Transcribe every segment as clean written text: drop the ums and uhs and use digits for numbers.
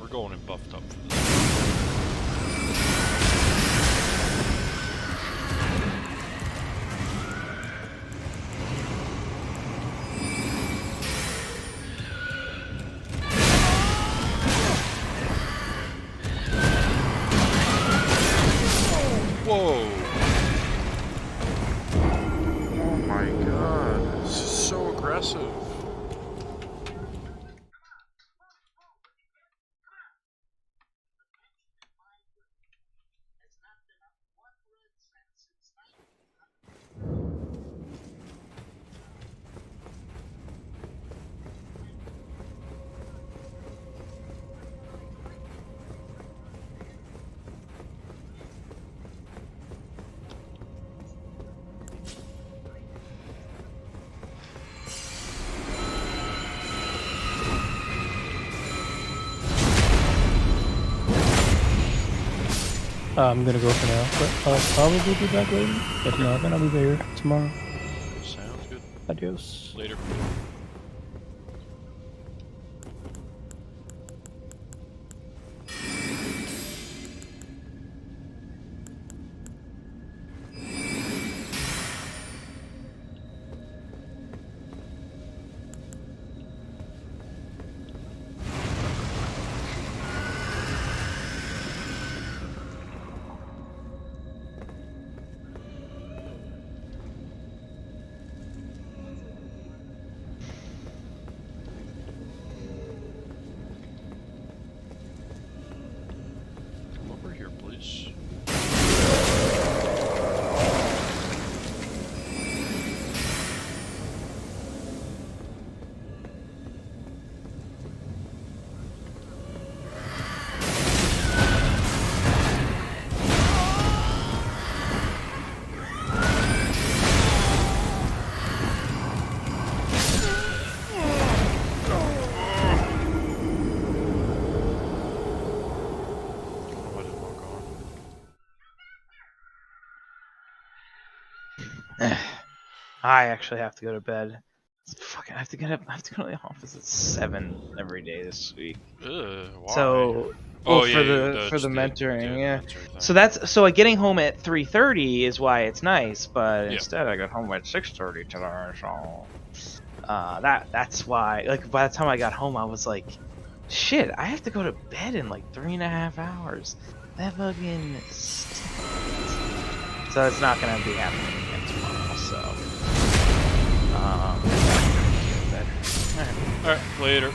We're going in buffed up for this. Whoa! Oh my god, this is so aggressive. I'm gonna go for now, but I'll probably be back later. If not, then I'll be there tomorrow. Sounds good. Adios. Later. Come over here, please. Why did walk on? I actually have to go to bed. Fucking, I have to get up. I have to go to the office at 7 every day this week. Why? So, Oh, well, yeah, for yeah, the mentoring, yeah. the mentoring So thing. that's getting home at 3:30 is why it's nice, but Yeah. instead I got home at 6:30 today. So, that's why. Like by the time I got home, I was like, shit, I have to go to bed in like 3.5 hours. That fucking sucks. So it's not gonna be happening again tomorrow. So, get better. All right. Alright, later.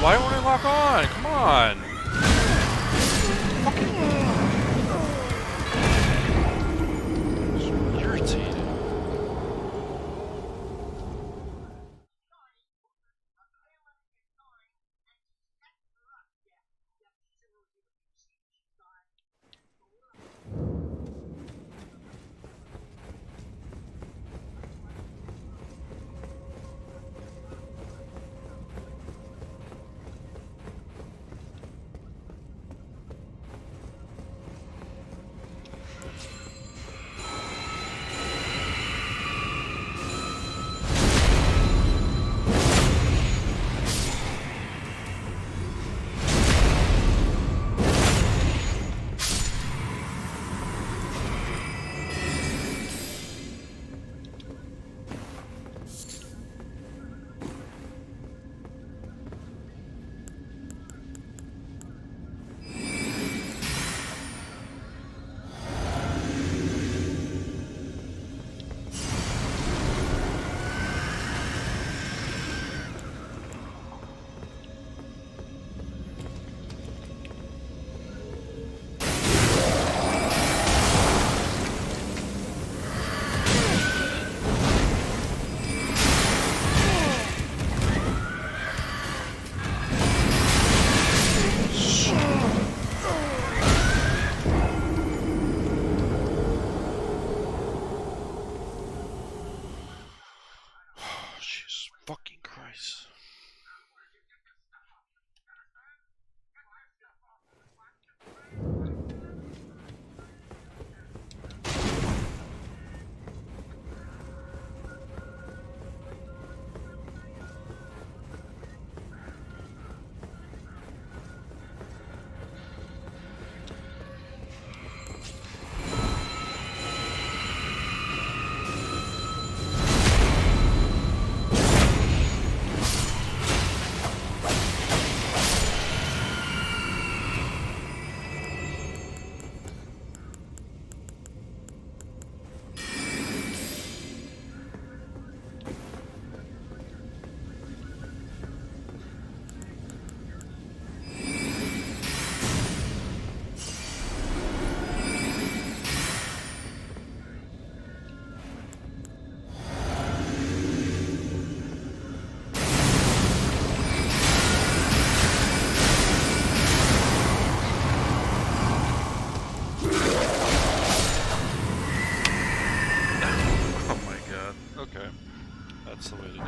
Why won't it lock on? Come on. Fucking irritating. Jesus fucking Christ. Oh my god. Okay. That's the way to do it.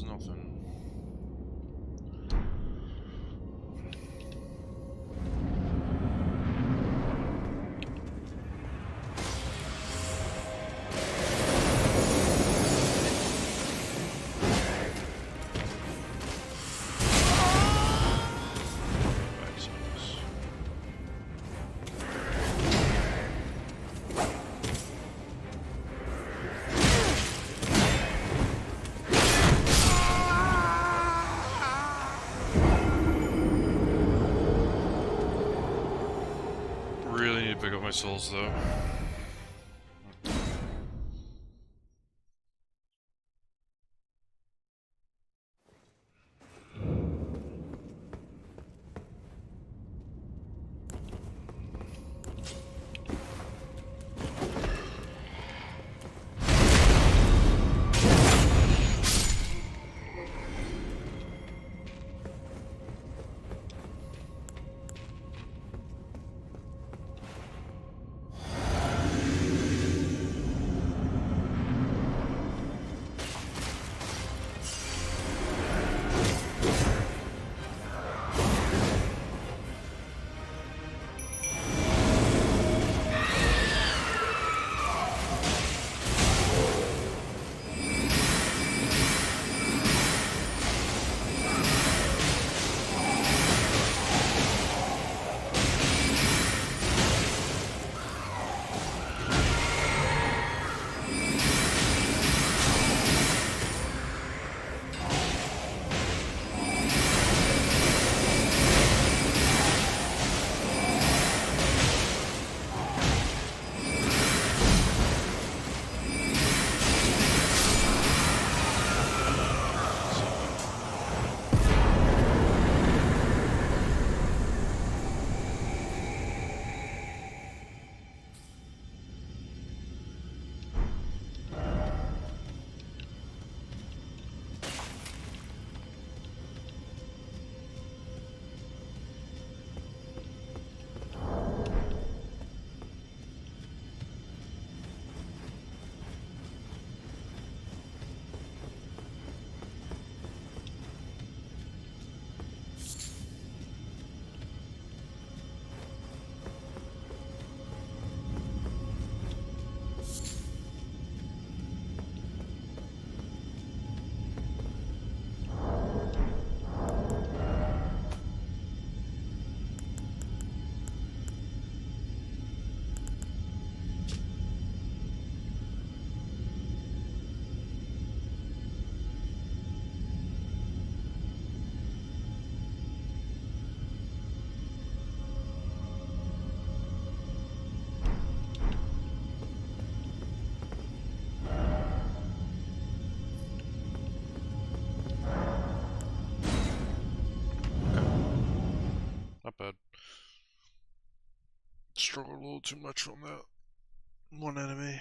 There's nothing. Really need to pick up my souls though. Not bad. Struggled a little too much on that one enemy.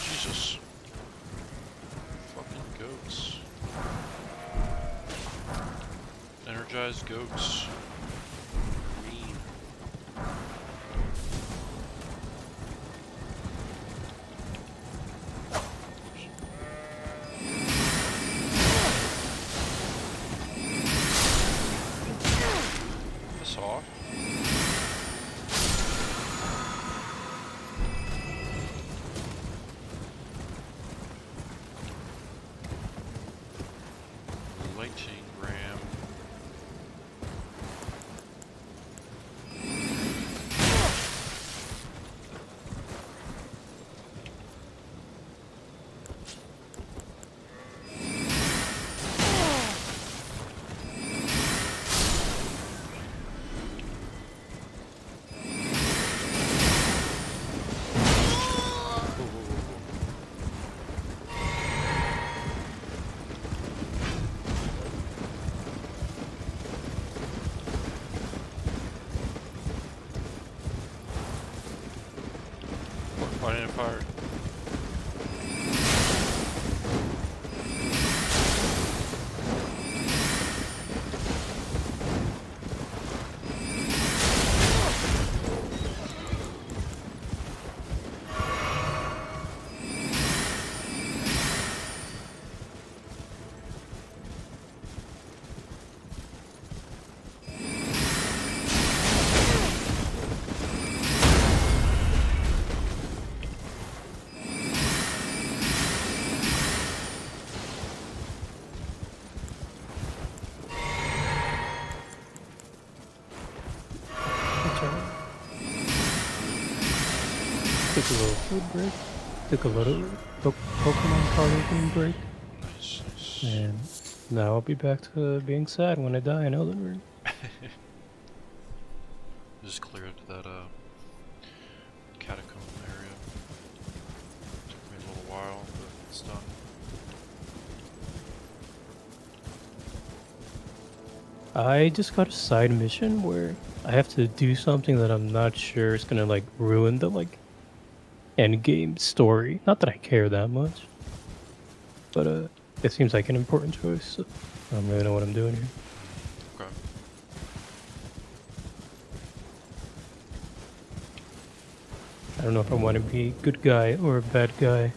Jesus. Fucking goats. Energized goats. Mean. Piss off. Lightning ram. Fighting a fire. Took a little food break. Took a little Pokemon card opening break. Nice, nice. And now I'll be back to being sad when I die in Elden Ring. Just cleared that catacomb area. Took me a little while, but it's done. I just got a side mission where I have to do something that I'm not sure is gonna like ruin the like end game story. Not that I care that much, but it seems like an important choice. So I don't really know what I'm doing here. Okay. I don't know if I want to be good guy or a bad guy.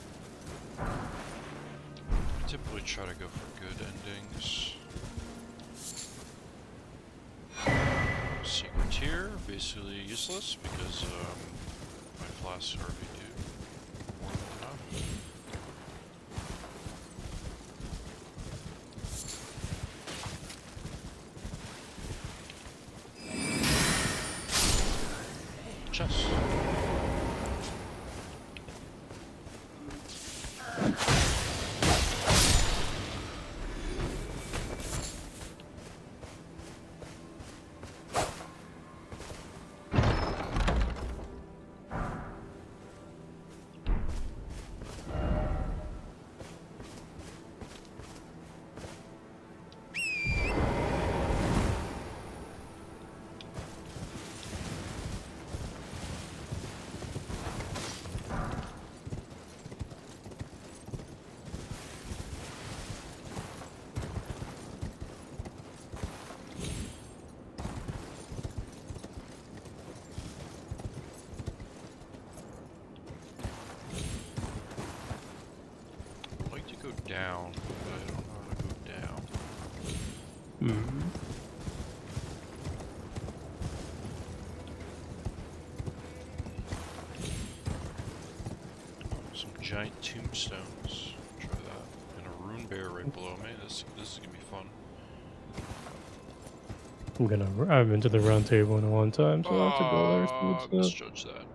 I typically try to go for good endings. Secret tier, basically useless because my flasks already do more than enough. Chest. I'd like to go down, but I don't know how to go down. Hmm. Some giant tombstones. Try that. And a rune bear right below me. This is gonna be fun. I've been to the round table in a long time, so I'll have to go there. See what's up. Misjudge that.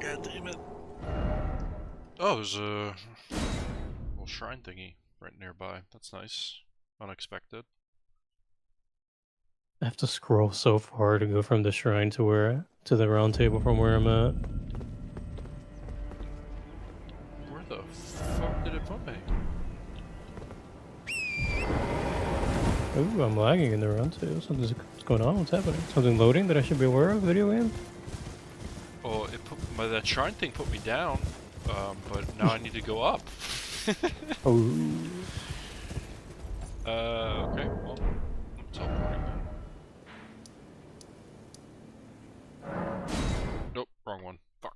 God damn it. Oh, there's a little shrine thingy right nearby. That's nice. Unexpected. I have to scroll so far to go from the shrine to the round table from where I'm at. Where the fuck did it put me? Ooh, I'm lagging in the run too. Something's going on. What's happening? Something loading that I should be aware of? Video game? Oh, that shrine thing put me down, but now I need to go up. Oh. Okay, well, I'm teleporting then. Nope, wrong one. Fuck.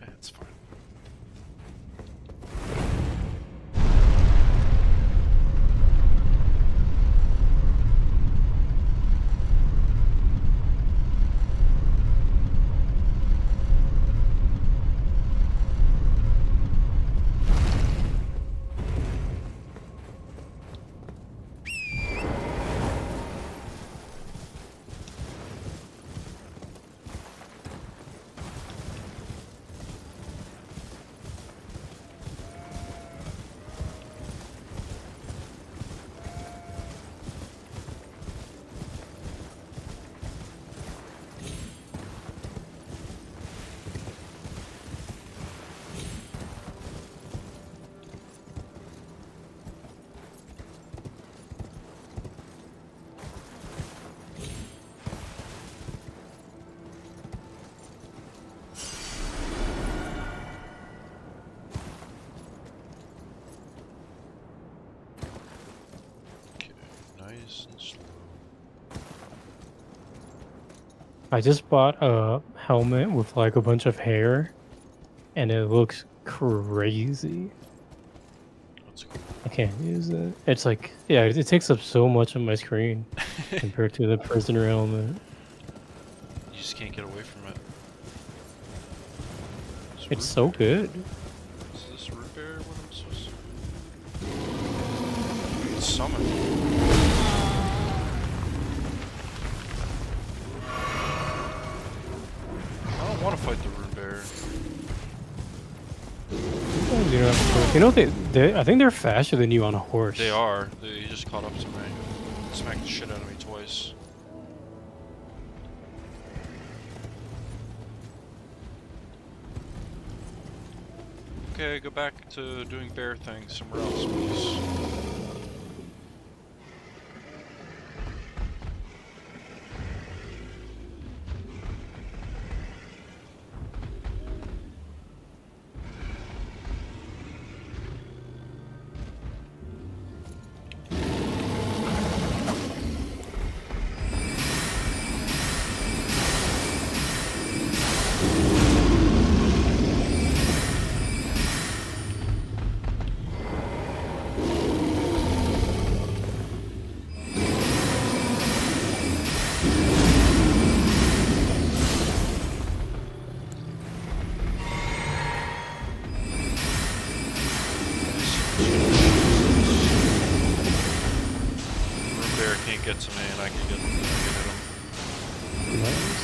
It's fine. Nice and slow. I just bought a helmet with like a bunch of hair, and it looks crazy. That's cool. I can't use it. It's like, yeah, it takes up so much of my screen compared to the prisoner helmet. You just can't get away from it. It's so good. Is this root bear what I'm supposed to summon? I don't want to fight the root bear. You know, I think they're faster than you on a horse. They are. He just caught up to me. Smacked the shit out of me twice. Okay, go back to doing bear things somewhere else, please. Get to me and I can get him. Nice.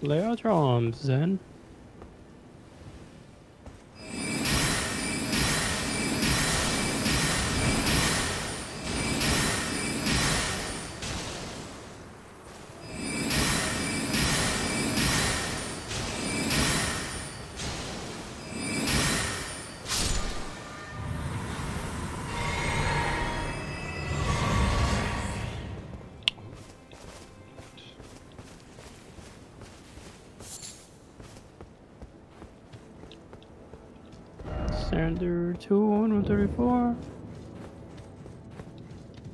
Lay out your arms, then. Standard 234.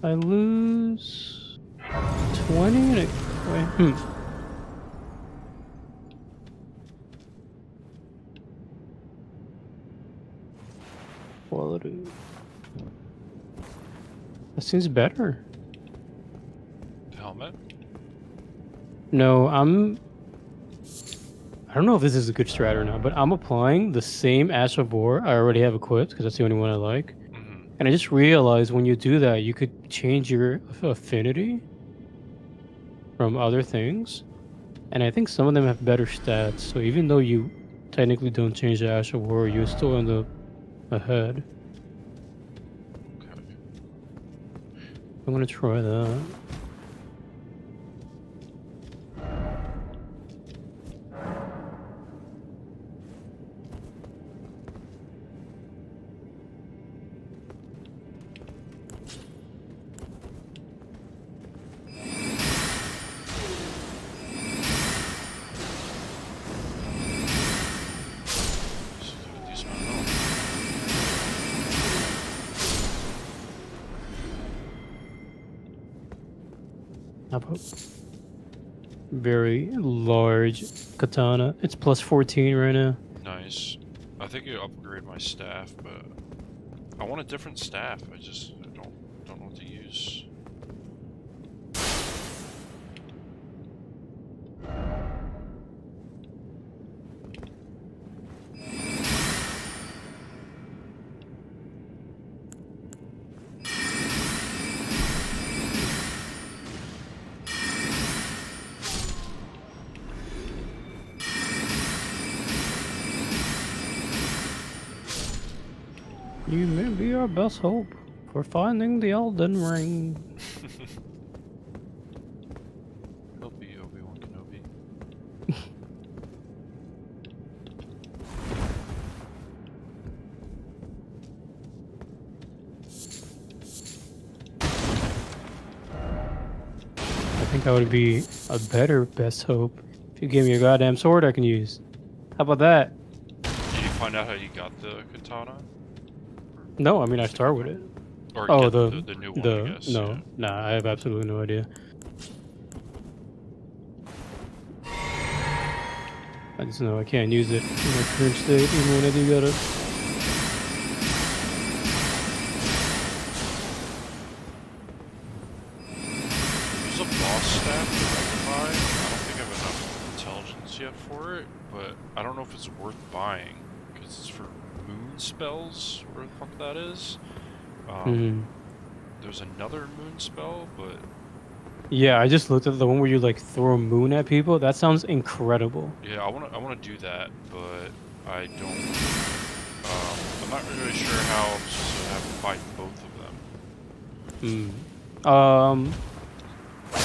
I lose 20 and it, wait, Quality. That seems better. The helmet? No, I don't know if this is a good strat or not, but I'm applying the same Ash of War I already have equipped because that's the only one I like. Mm-hmm. And I just realized when you do that, you could change your affinity from other things. And I think some of them have better stats. So even though you technically don't change the Ash of War, you still end up ahead. Okay. I'm gonna try that. So you got a decent amount of health. How about very large katana? It's plus 14 right now. Nice. I think you upgrade my staff, but I want a different staff. I don't know what to use. You may be our best hope for finding the Elden Ring. Help you, Obi-Wan Kenobi. I think I would be a better best hope if you gave me a goddamn sword I can use. How about that? Did you find out how you got the katana? No, I mean I start with it. Or Oh, get the new one, I guess. no, Yeah. nah, I have absolutely no idea. I just know I can't use it in my current state, even when I do get it. There's a boss staff to rectify. I don't think I have enough intelligence yet for it, but I don't know if it's worth buying because it's for moon spells, where the fuck that is. There's another moon spell, but Yeah, I just looked at the one where you like throw a moon at people. That sounds incredible. yeah, I wanna do that, but I don't. I'm not really sure how I'm supposed to have to fight both of them.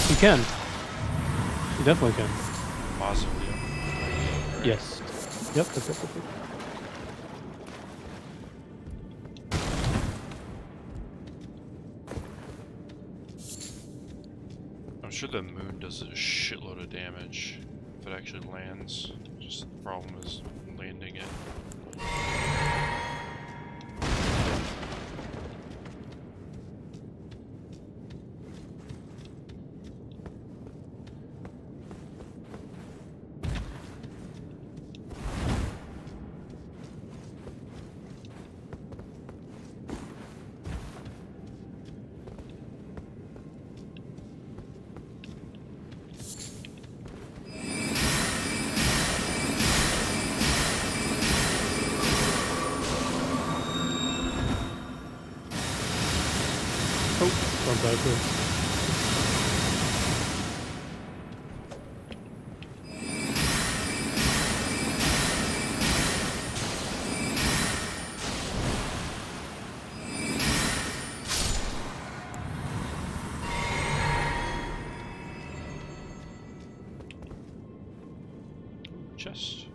You can. You definitely can. Mausoleum. Right? Yes. Yep. I'm sure the moon does a shitload of damage if it actually lands. Just the problem is landing it. Oh, gone backwards. Chest.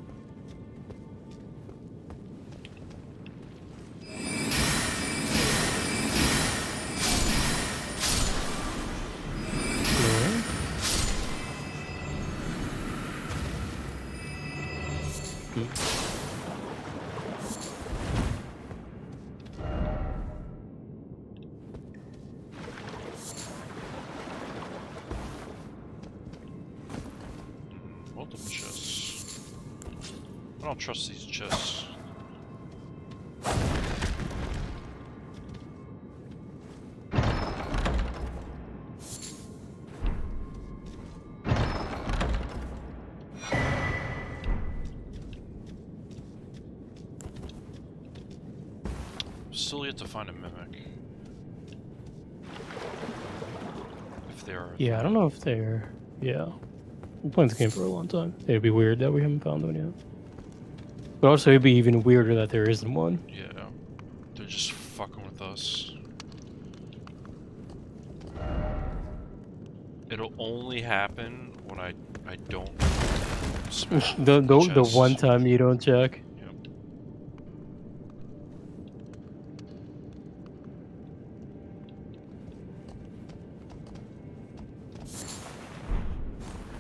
Alright. Multiple chests. I don't trust these chests. Still yet to find a mimic. If they are. Yeah, I don't know if they're. Yeah. We've been playing this game for a long time. It'd be weird that we haven't found one yet. But also, it'd be even weirder that there isn't one. Yeah. They're just fucking with us. It'll only happen when I don't spam The one chest. time you don't check. Yep.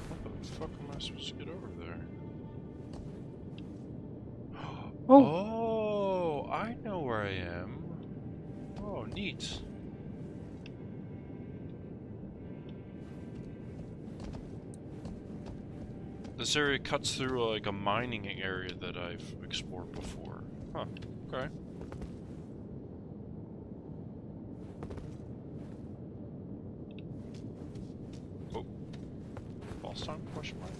How the fuck am I supposed to get over there? Oh, Oh, I know where I am. Oh, neat. This area cuts through like a mining area that I've explored before. Huh, okay. Oh. Boss time? Question mark?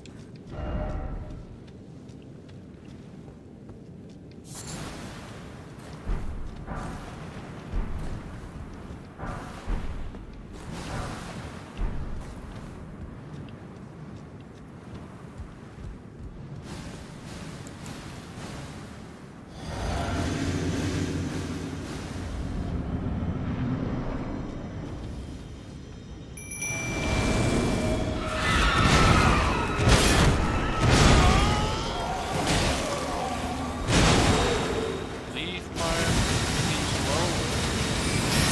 Leave my minions alone.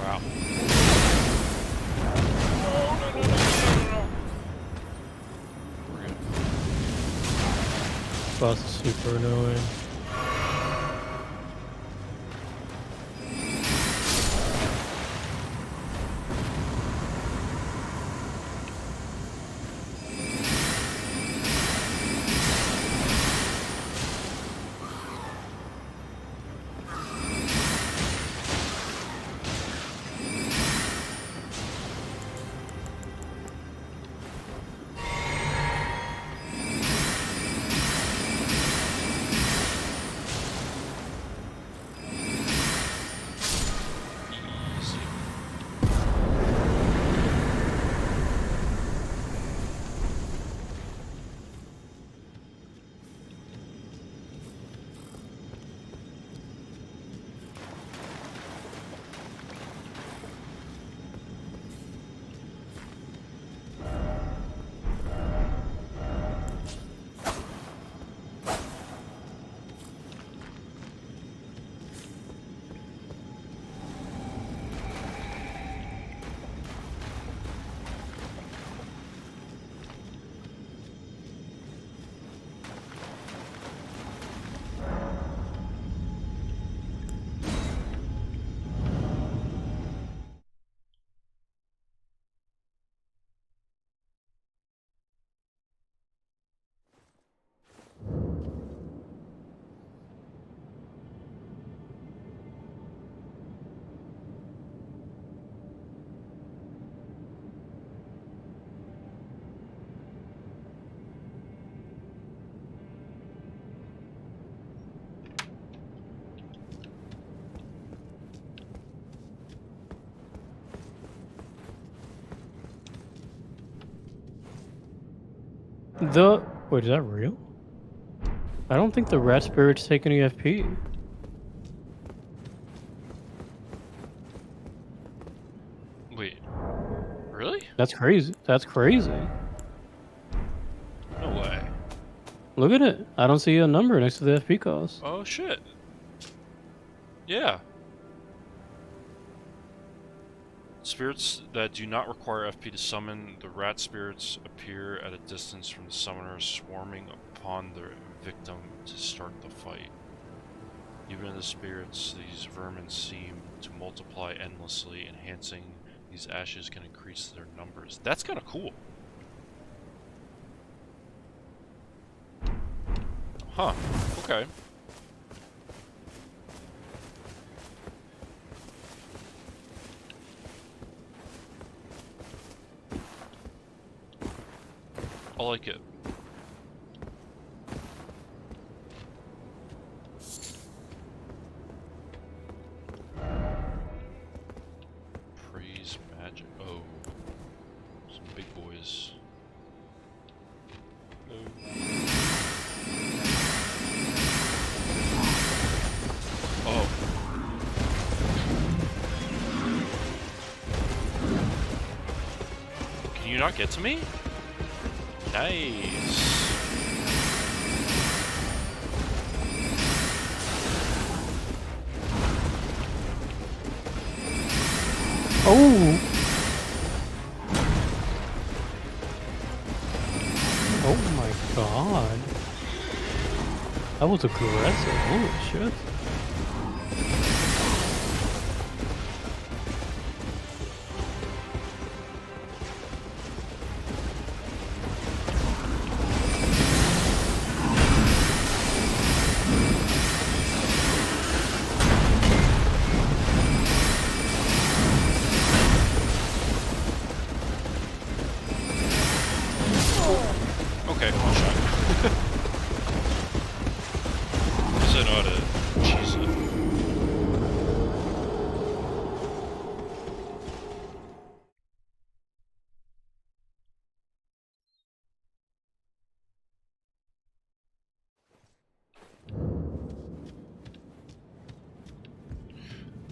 Wow. No. We're good. boss is super annoying. Easy. Wait, is that real? I don't think the rat spirits take any FP. Wait. Really? That's crazy. That's crazy. No way. Look at it. I don't see a number next to the FP cost. Oh shit. Yeah. Spirits that do not require FP to summon, the rat spirits appear at a distance from the summoner, swarming upon the victim to start the fight. Even in the spirits, these vermin seem to multiply endlessly, enhancing these ashes can increase their numbers. That's kind of cool. Huh. Okay. like it. Praise magic. Oh. Some big boys. Oh. Can you not get to me? Nice. Oh! Oh my god. That was aggressive. Holy shit. Okay, one shot. Guess I know how to cheese it.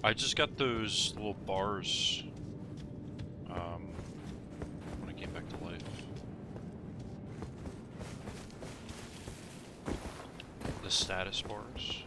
I just got those little bars when I came back to life. The status bars.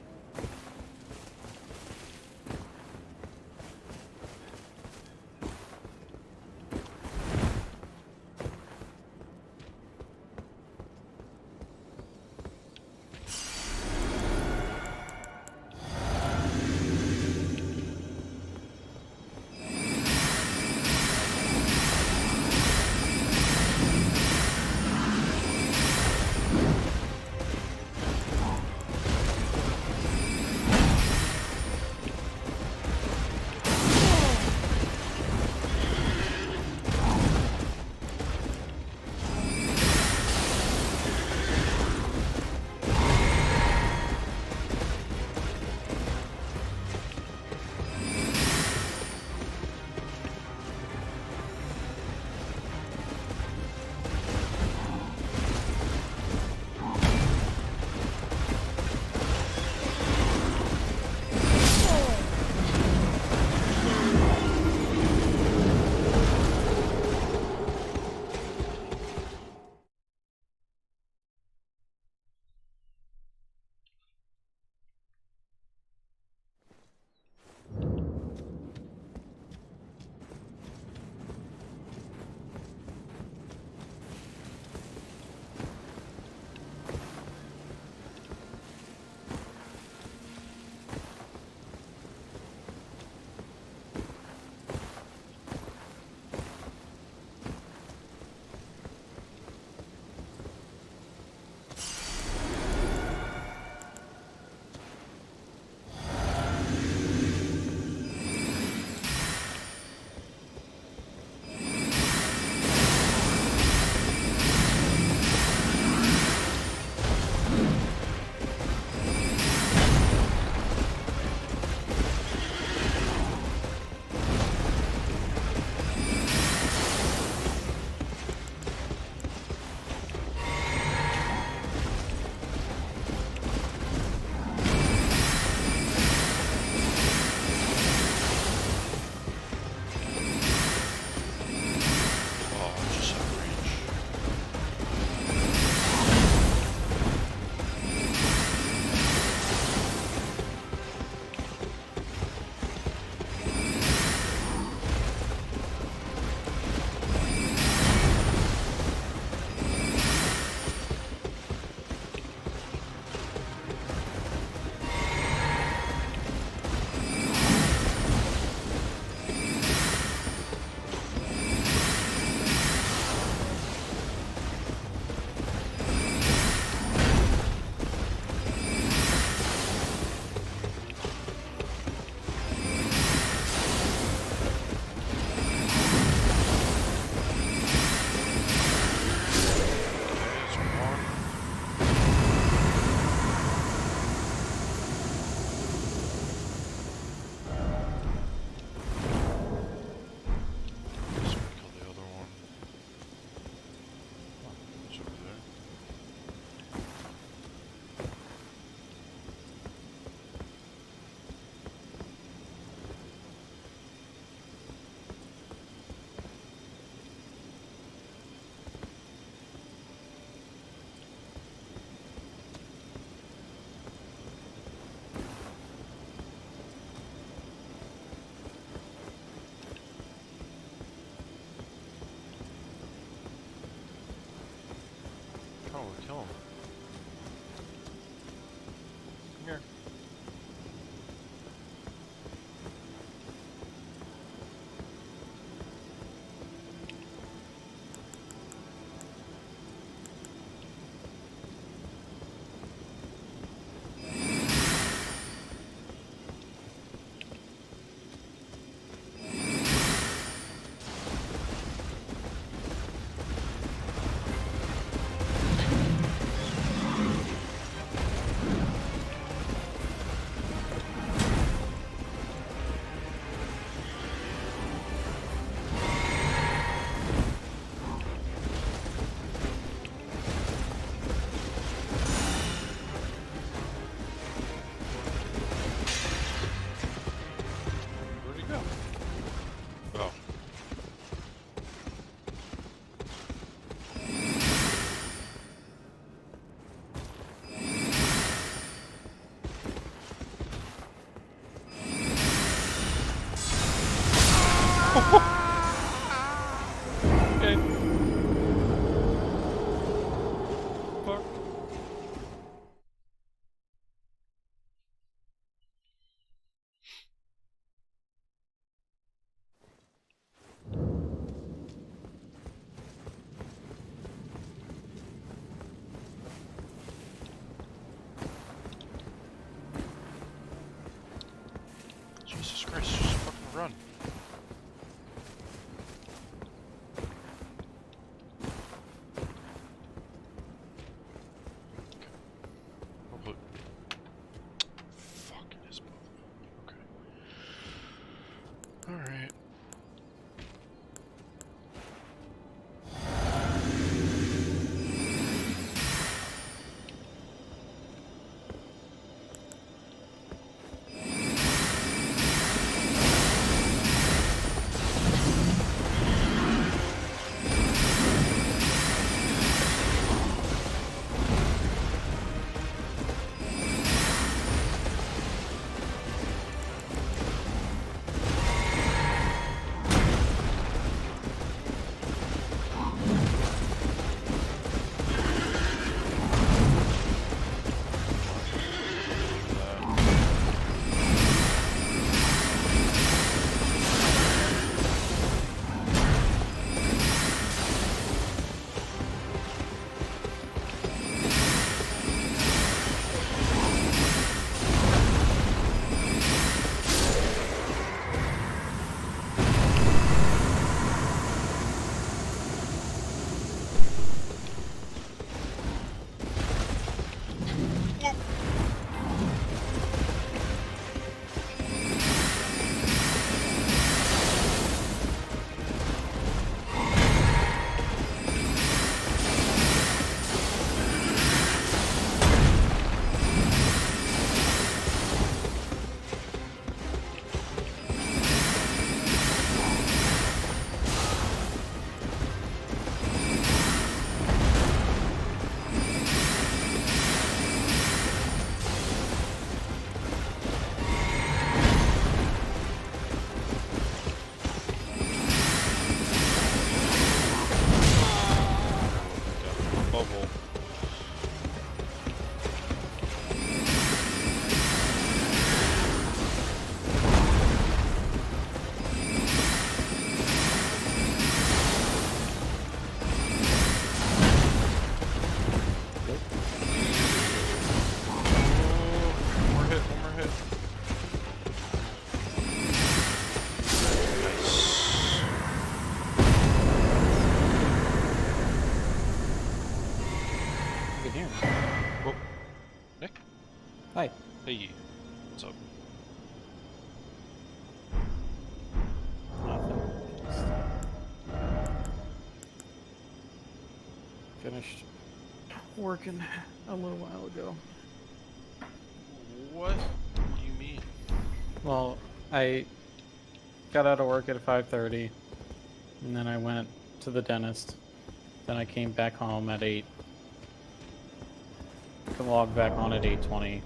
kill him. Come here. Where'd he go? Oh. Okay. Fuck. Jesus Christ, just fucking run. Oh, but... Fucking his motherfucker. Okay. Alright. Bubble. One more hit, one more hit. Nice. You can hear me. Whoa. Nick? Hi. Hey. What's up? Nothing. Just finished working a little while ago. What do you mean? Well, I got out of work at 5:30, and then I went to the dentist. Then I came back home at 8. Logged back on at 8:20.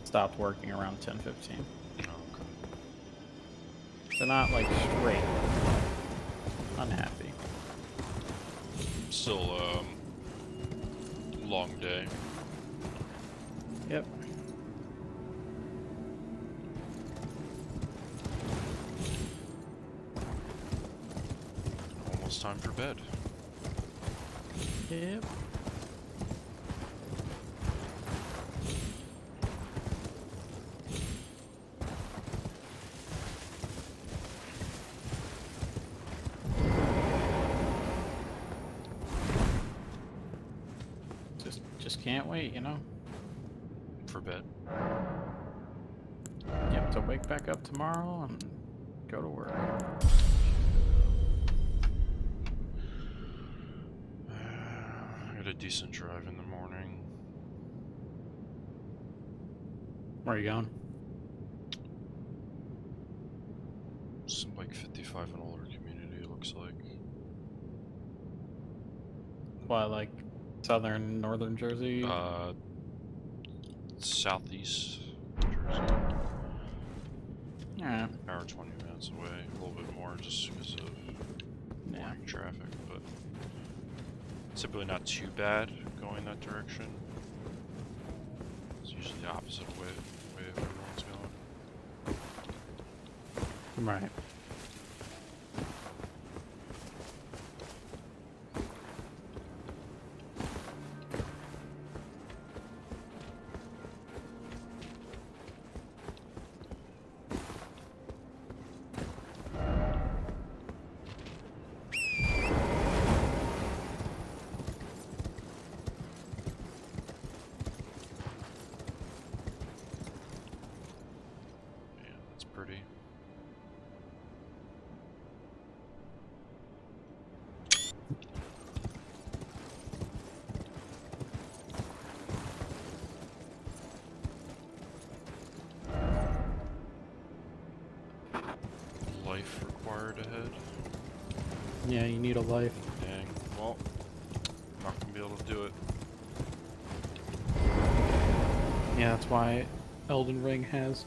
Stopped working around 10:15. Oh, okay. So not like straight. Unhappy. Still, Long day. Yep. Almost time for bed. Yep. Just can't wait, you know? For bed. Yep, to wake back up tomorrow and go to work. I got a decent drive in the morning. Where are you going? Some like 55 and older community, it looks like. Why, like southern, northern Jersey? Southeast Jersey. Yeah. Hour 20 minutes away, a little bit more just because of Yeah. morning traffic, but typically not too bad going that direction. It's usually the opposite way everyone's going. Right. Yeah, that's pretty. Life required ahead. Yeah, you need a life. Dang. Well, not gonna be able to do it. Yeah, that's why Elden Ring has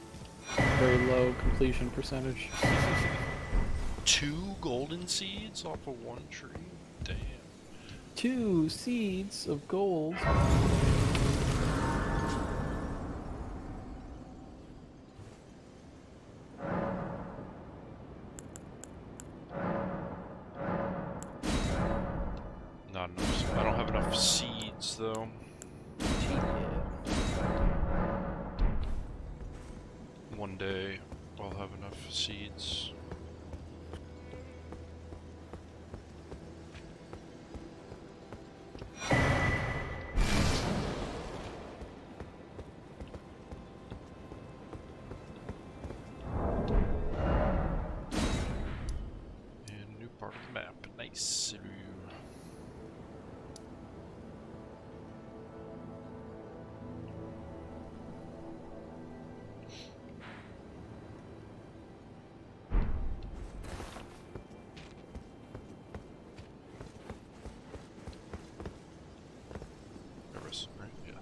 very low completion percentage. 2 golden seeds off of 1 tree? Damn. 2 seeds of gold. Not enough. I don't have enough seeds though. One day I'll have enough seeds. And new part of the map. Nice. There was, right? Yeah.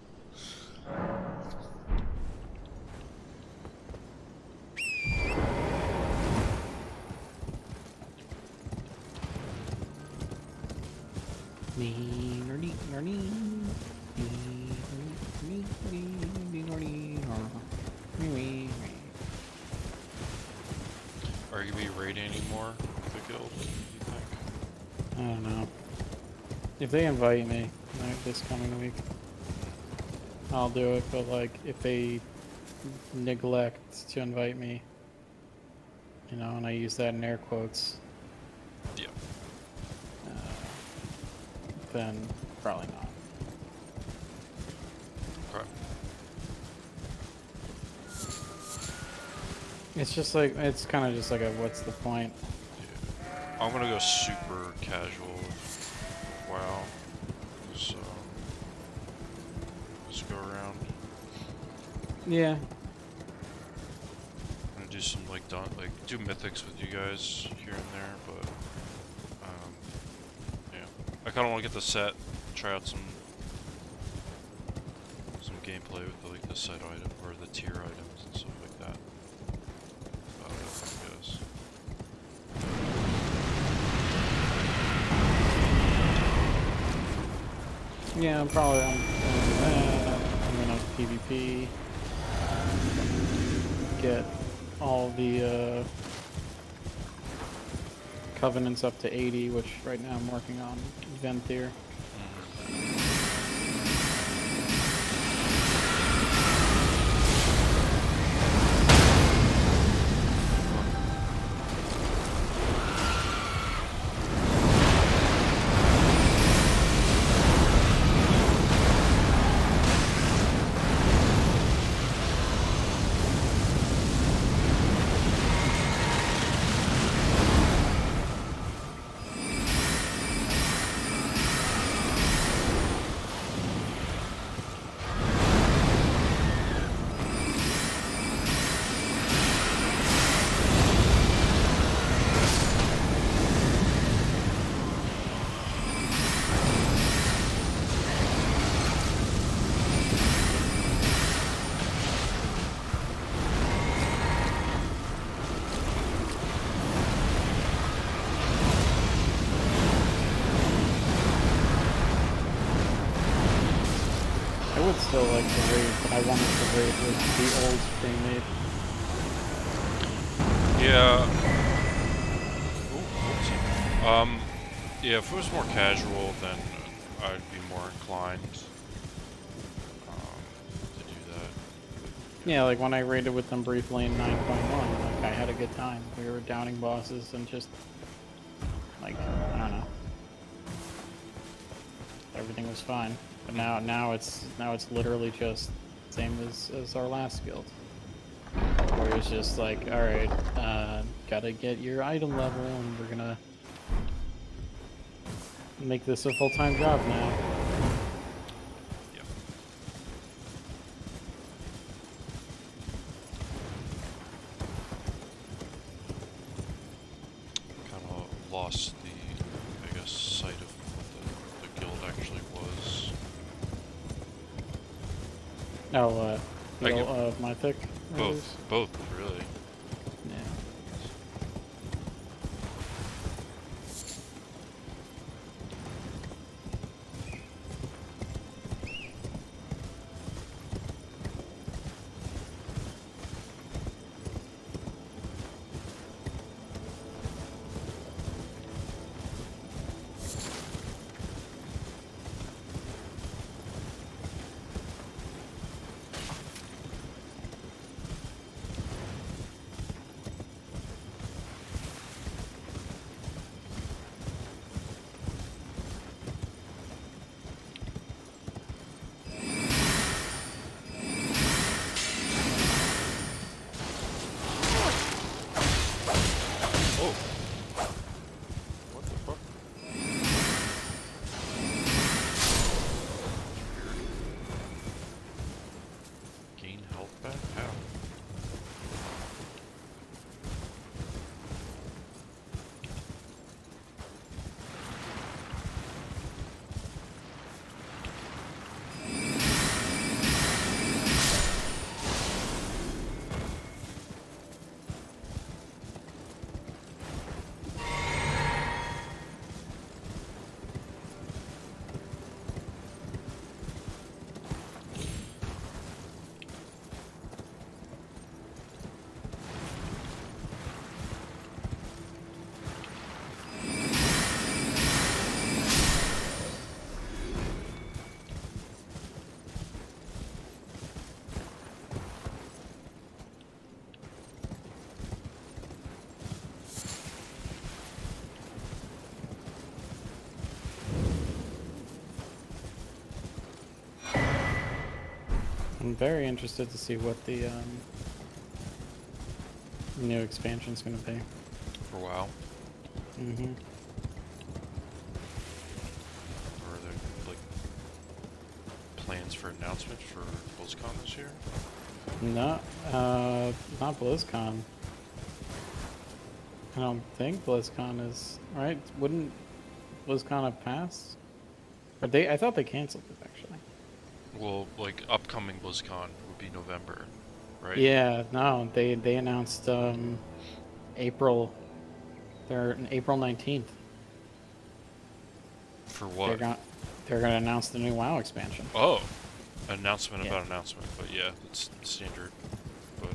Are you gonna be raiding anymore with the guild, you think? I don't know. If they invite me like this coming week, I'll do it. But like, if they neglect to invite me, you know, and I use that in air quotes, Yeah. then probably not. Okay. It's just like, it's kind of just like a what's the point? Yeah. I'm gonna go super casual with WoW. So just go around. Yeah. I'm gonna do some do mythics with you guys here and there, but yeah. I kinda wanna get the set, try out some gameplay with the set item or the tier items and stuff like that. I guess. Yeah, I'm probably I'm doing that. I'm gonna PvP. Get all the covenants up to 80, which right now I'm working on Venthyr. I would still like to raid, but I wanted to raid with the old being made. Yeah. Ooh, whoopsie. Yeah, if it was more casual, then I'd be more inclined to do that. Yeah, like when I raided with them briefly in 9.1, like I had a good time. We were downing bosses and just, like, I don't know. Everything was fine. But now it's literally just same as our last guild. Where it's just like, alright, gotta get your item level and we're gonna make this a full-time job now. Yep. Kind of lost the, I guess, sight of what the guild actually was. Oh, I get- Mythic? Raiders? Both, really. Yeah. Oh! What the fuck? Gain health back? How? I'm very interested to see what the new expansion's gonna be. For a while. Mm-hmm. Or are there, like, plans for announcement for BlizzCon this year? No, not BlizzCon. I don't think BlizzCon is right. Wouldn't BlizzCon have passed? Or I thought they canceled it actually. Well, like, upcoming BlizzCon would be November, right? Yeah, no, they announced April. They're April 19th. For They're what? going They're gonna announce the new WoW expansion. Oh, announcement Yeah. about announcement, but yeah, it's standard. But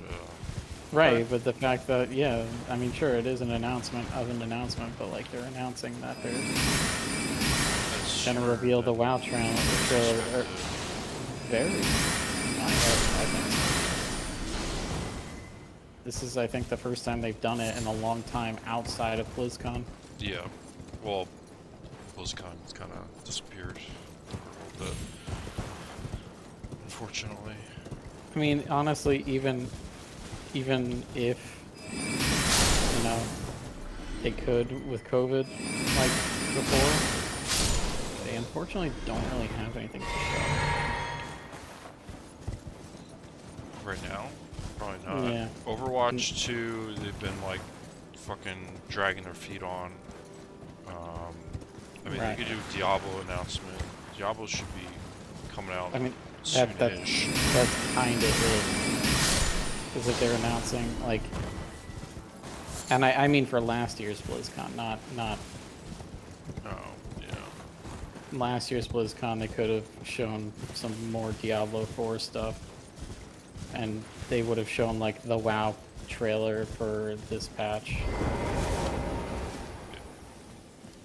Right, okay. but the fact that, yeah, I mean, sure, it is an announcement of an announcement, but like they're announcing that they're That's gonna sure, reveal the that WoW trailer. is Trailer expected. very. I think this is, I think, the first time they've done it in a long time outside of BlizzCon. Yeah. Well, BlizzCon's kind of disappeared for a little bit, unfortunately. I mean, honestly, even if you know they could with COVID, like before, they unfortunately don't really have anything to show. Right now, probably not. Yeah. Overwatch 2, they've been like fucking dragging their feet on. I mean, Right. they could do a Diablo announcement. Diablo should be coming out I mean, soonish. that's kind of it. Is that they're announcing like, and I mean for last year's BlizzCon, not Oh, yeah. last year's BlizzCon. They could have shown some more Diablo 4 stuff, and they would have shown like the WoW trailer for this patch,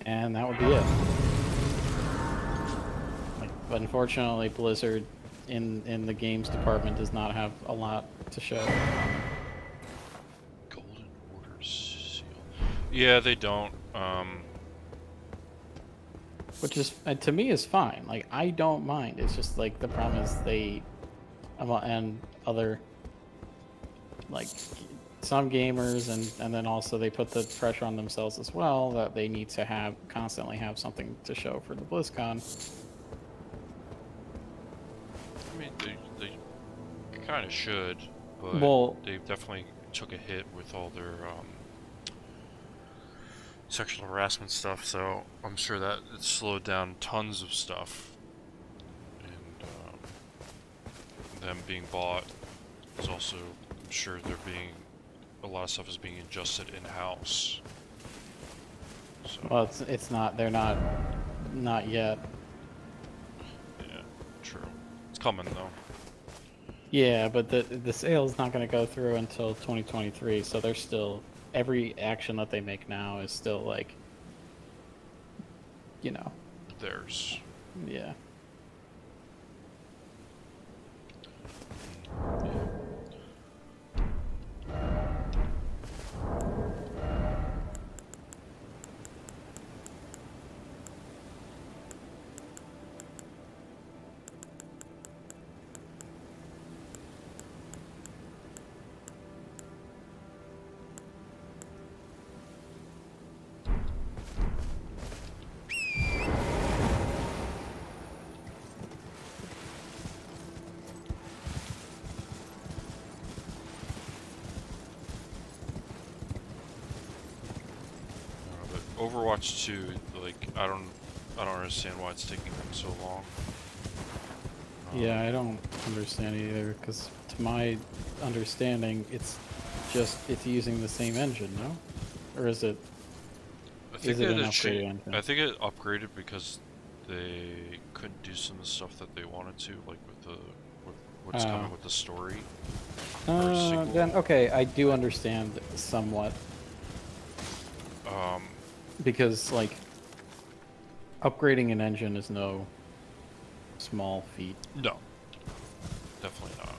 and that would be it. Like, but unfortunately, Blizzard in the games department does not have a lot to show. Golden Orders seal. Yeah, they don't. Which is to me is fine. Like I don't mind. It's just like the problem is they, and other, like some gamers and then also they put the pressure on themselves as well that they need to constantly have something to show for the BlizzCon. I mean, they kind of should, but Well, they definitely took a hit with all their sexual harassment stuff, so I'm sure that it slowed down tons of stuff. And them being bought is also, I'm sure a lot of stuff is being adjusted in-house. So, well, it's not. They're not yet. yeah, true. It's coming though. Yeah, but the sale's not going to go through until 2023, so they're still, every action that they make now is still like, you know, Theirs. yeah. But Overwatch 2, like, I don't understand why it's taking them so long. Yeah, I don't understand either, because to my understanding, it's using the same engine, no? Or is it? I think Is it that an it upgraded engine? I think it upgraded because they couldn't do some of the stuff that they wanted to, like with what's coming Oh. with the story. Or a sequel. Then okay, I do understand somewhat, Um, because like upgrading an engine is no small feat. no, definitely not.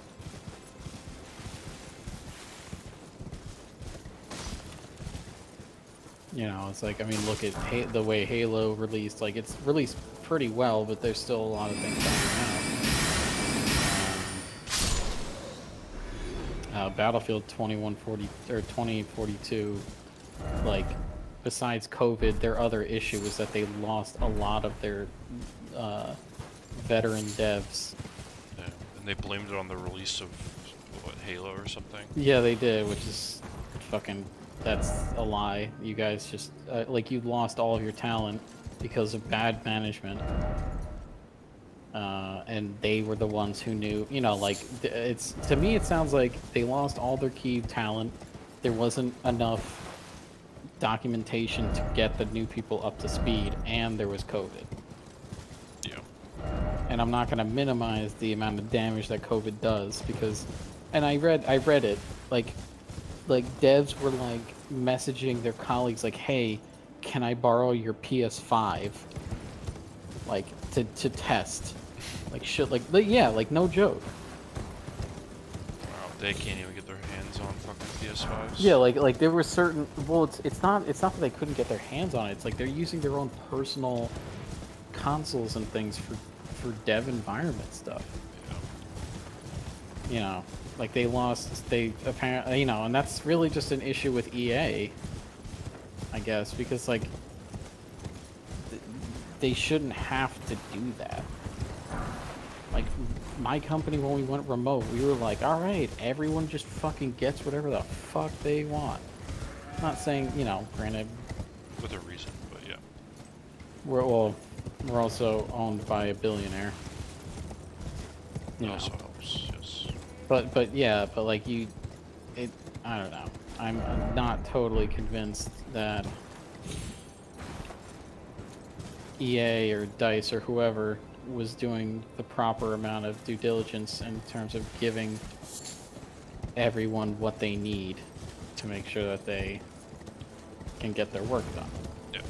You know, it's like, I mean, look at the way Halo released. Like, it's released pretty well, but there's still a lot of things coming out. Battlefield 2140 or 2042, like, besides COVID, their other issue was that they lost a lot of their veteran devs. Yeah. And they blamed it on the release of what, Halo or something. Yeah, they did, which is fucking, that's a lie. You guys just, like, you lost all of your talent because of bad management. And they were the ones who knew, you know, like, it's, to me, it sounds like they lost all their key talent. There wasn't enough documentation to get the new people up to speed, and there was COVID. Yeah. and I'm not going to minimize the amount of damage that COVID does because, and I read it like devs were like messaging their colleagues like, hey, can I borrow your PS5 like to test like shit like yeah, like no joke. Wow, they can't even get their hands on fucking PS5s. Yeah, like there were certain, well, it's not that they couldn't get their hands on it, it's like they're using their own personal consoles and things for dev environment stuff. Yeah. You know, like they apparently, you know, and that's really just an issue with EA, I guess, because like they shouldn't have to do that. Like my company, when we went remote, we were like, all right, everyone just fucking gets whatever the fuck they want. I'm not saying, you know, granted, With a reason, but yeah. we're also owned by a billionaire. It You know. also helps, yes. But yeah, but like I don't know. I'm not totally convinced that EA or DICE or whoever was doing the proper amount of due diligence in terms of giving everyone what they need to make sure that they can get their work done. Yeah.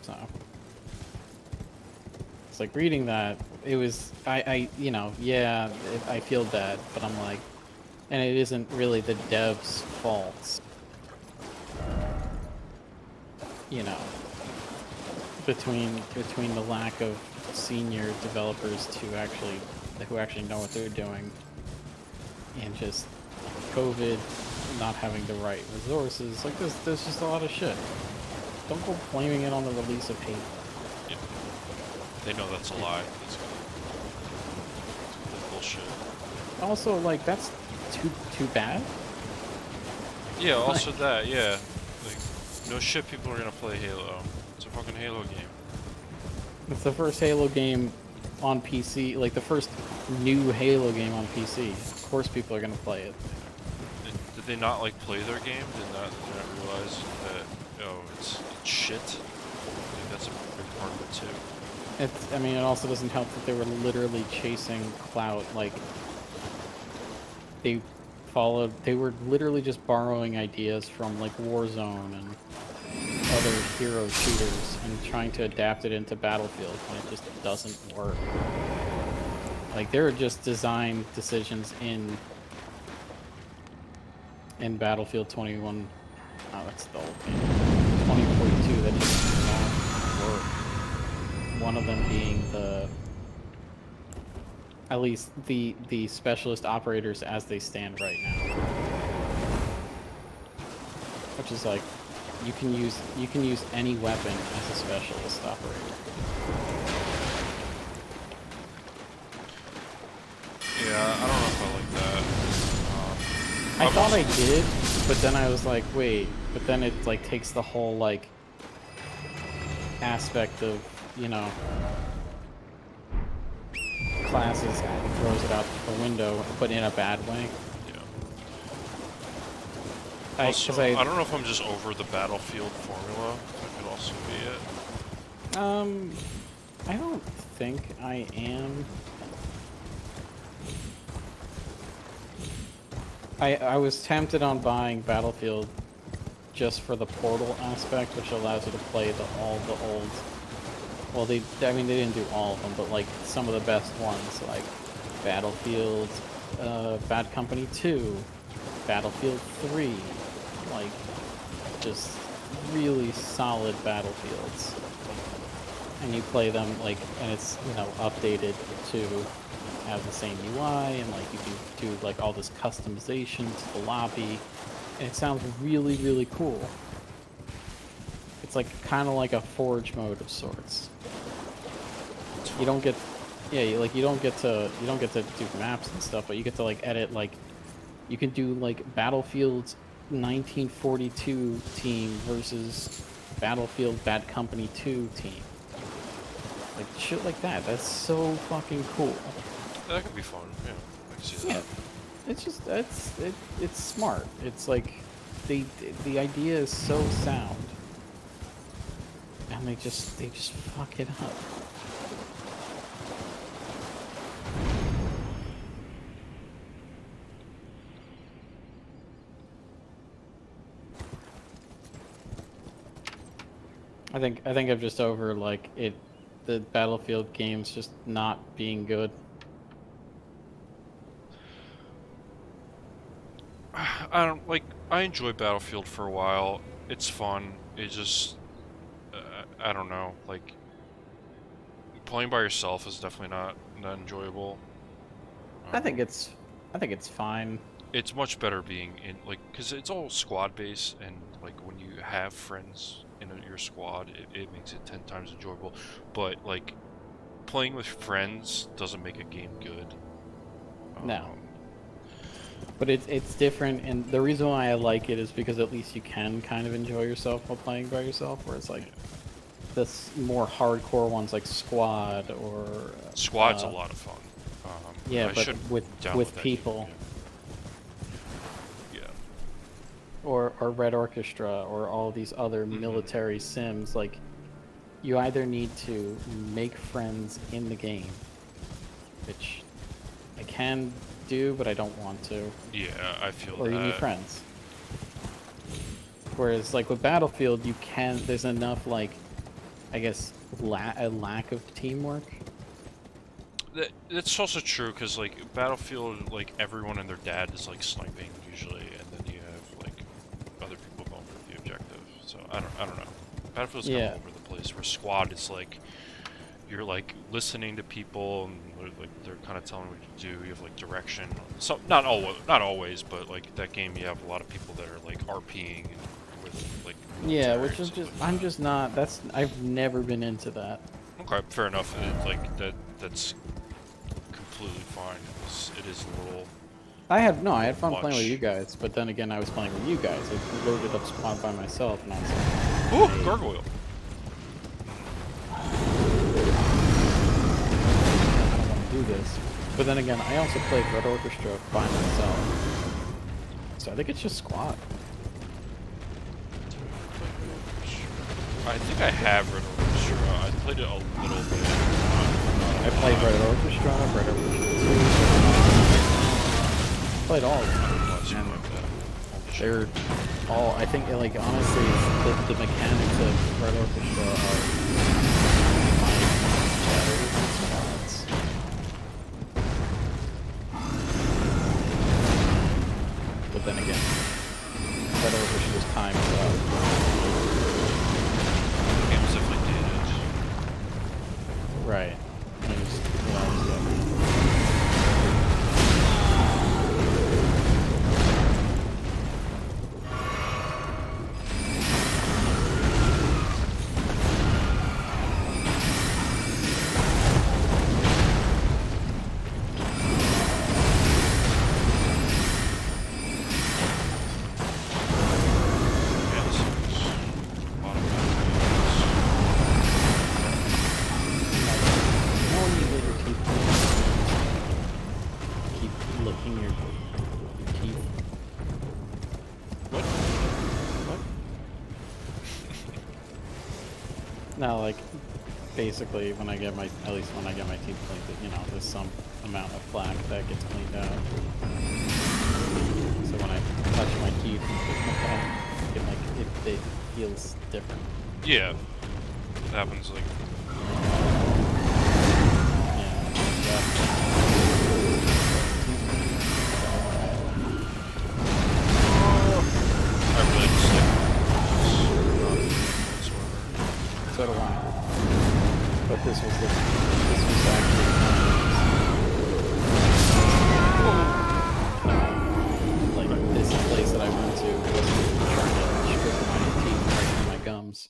So it's like reading that, it was I you know, yeah, I feel bad, but I'm like, and it isn't really the devs' fault. You know, between the lack of senior developers who actually know what they're doing, and just COVID not having the right resources, like there's just a lot of shit. Don't go blaming it on the release of Halo. Yeah. They know that's a lie. That's bullshit. Also, like that's too bad. Yeah, also that, yeah. Like, no shit, people are gonna play Halo. It's a fucking Halo game. It's the first Halo game on PC, like the first new Halo game on PC. Of course people are gonna play it. Did they not, like, play their game? Did not realize that, oh, it's shit? I think that's a big part of it, too. I mean, it also doesn't help that they were literally chasing clout, like, they were literally just borrowing ideas from, like, Warzone and other hero shooters and trying to adapt it into Battlefield, and it just doesn't work. Like, there are just design decisions in Battlefield 21, oh, that's the old game, 2042, that just don't work. One of them being at least the specialist operators as they stand right now, which is like you can use any weapon as a specialist operator. Yeah, I don't know if I like that. I thought I did, but then I was like, wait, but then it like takes the whole like aspect of, you know, classes and throws it out the window, but in a bad way. Yeah. Also, I don't know if I'm just over the Battlefield formula. That could also be it. I don't think I am. I was tempted on buying Battlefield just for the Portal aspect, which allows you to play all the old. Well, they didn't do all of them, but like some of the best ones, like Battlefield, Bad Company 2, Battlefield 3, like just really solid Battlefields. And you play them like, and it's, you know, updated to have the same UI, and like you can do like all this customization to the lobby, and it sounds really, really cool. It's like kind of like a Forge mode of sorts. You don't get, yeah, you don't get to do maps and stuff, but you get to like edit, like you can do like Battlefield's 1942 team versus Battlefield Bad Company 2 team. Like shit like that. That's so fucking cool. That could be fun. Yeah, I can see that. Yeah, it's just it's smart. It's like the idea is so sound, and and they just fuck it up. I think I'm just over like the Battlefield games just not being good. I don't like. I enjoy Battlefield for a while. It's fun. It just, I don't know. Like playing by yourself is definitely not enjoyable. I think it's fine. It's much better being in like because it's all squad based, and like when you have friends in your squad, it makes it 10 times enjoyable. But like playing with friends doesn't make a game good. No. But it's different, and the reason why I like it is because at least you can kind of enjoy yourself while playing by yourself, whereas like this more hardcore ones like Squad or Squad's a lot of fun. Yeah, I but should with download that people. game, yeah. Or Red Orchestra or all these other military sims, like you either need to make friends in the game, which I can do, but I don't want to. Yeah, I feel Or that. you need friends. Whereas like with Battlefield, you can. There's enough like, I guess, a lack of teamwork. That's also true because like Battlefield, like everyone and their dad is like sniping usually, and then you have like other people going for the objective. So I don't know. Battlefield's kind of all over the place. Where Squad is like you're like listening to people and they're kind of telling what to do. You have like direction. So not always, but like that game you have a lot of people that are like RPing and with like. Yeah, which is just I'm just not. I've never been into that. Okay, fair enough. That's completely fine. It is a little. I had fun playing with much. you guys, but then again, I was playing with you guys. I loaded up Squad by myself, and I was like, Ooh, hey, gargoyle. I don't want to do this. But then again, I also played Red Orchestra by myself, so I think it's just Squad. I think I have Red Orchestra. I played it a little bit. I played Red Orchestra, Red Orchestra 2. Played all of them. And they're all, I think, like, honestly, the mechanics of Red Orchestra are better than Squad's. But then again, Red Orchestra's time is up. Game's definitely dated. Right. No, like, basically, when I get my, at least when I get my teeth cleaned, you know, there's some amount of plaque that gets cleaned out. So when I touch my teeth and push my tongue, it feels different. Yeah. It happens like. I really So do I. But this was actually like this place that I went to was trying to strip my teeth right from my gums.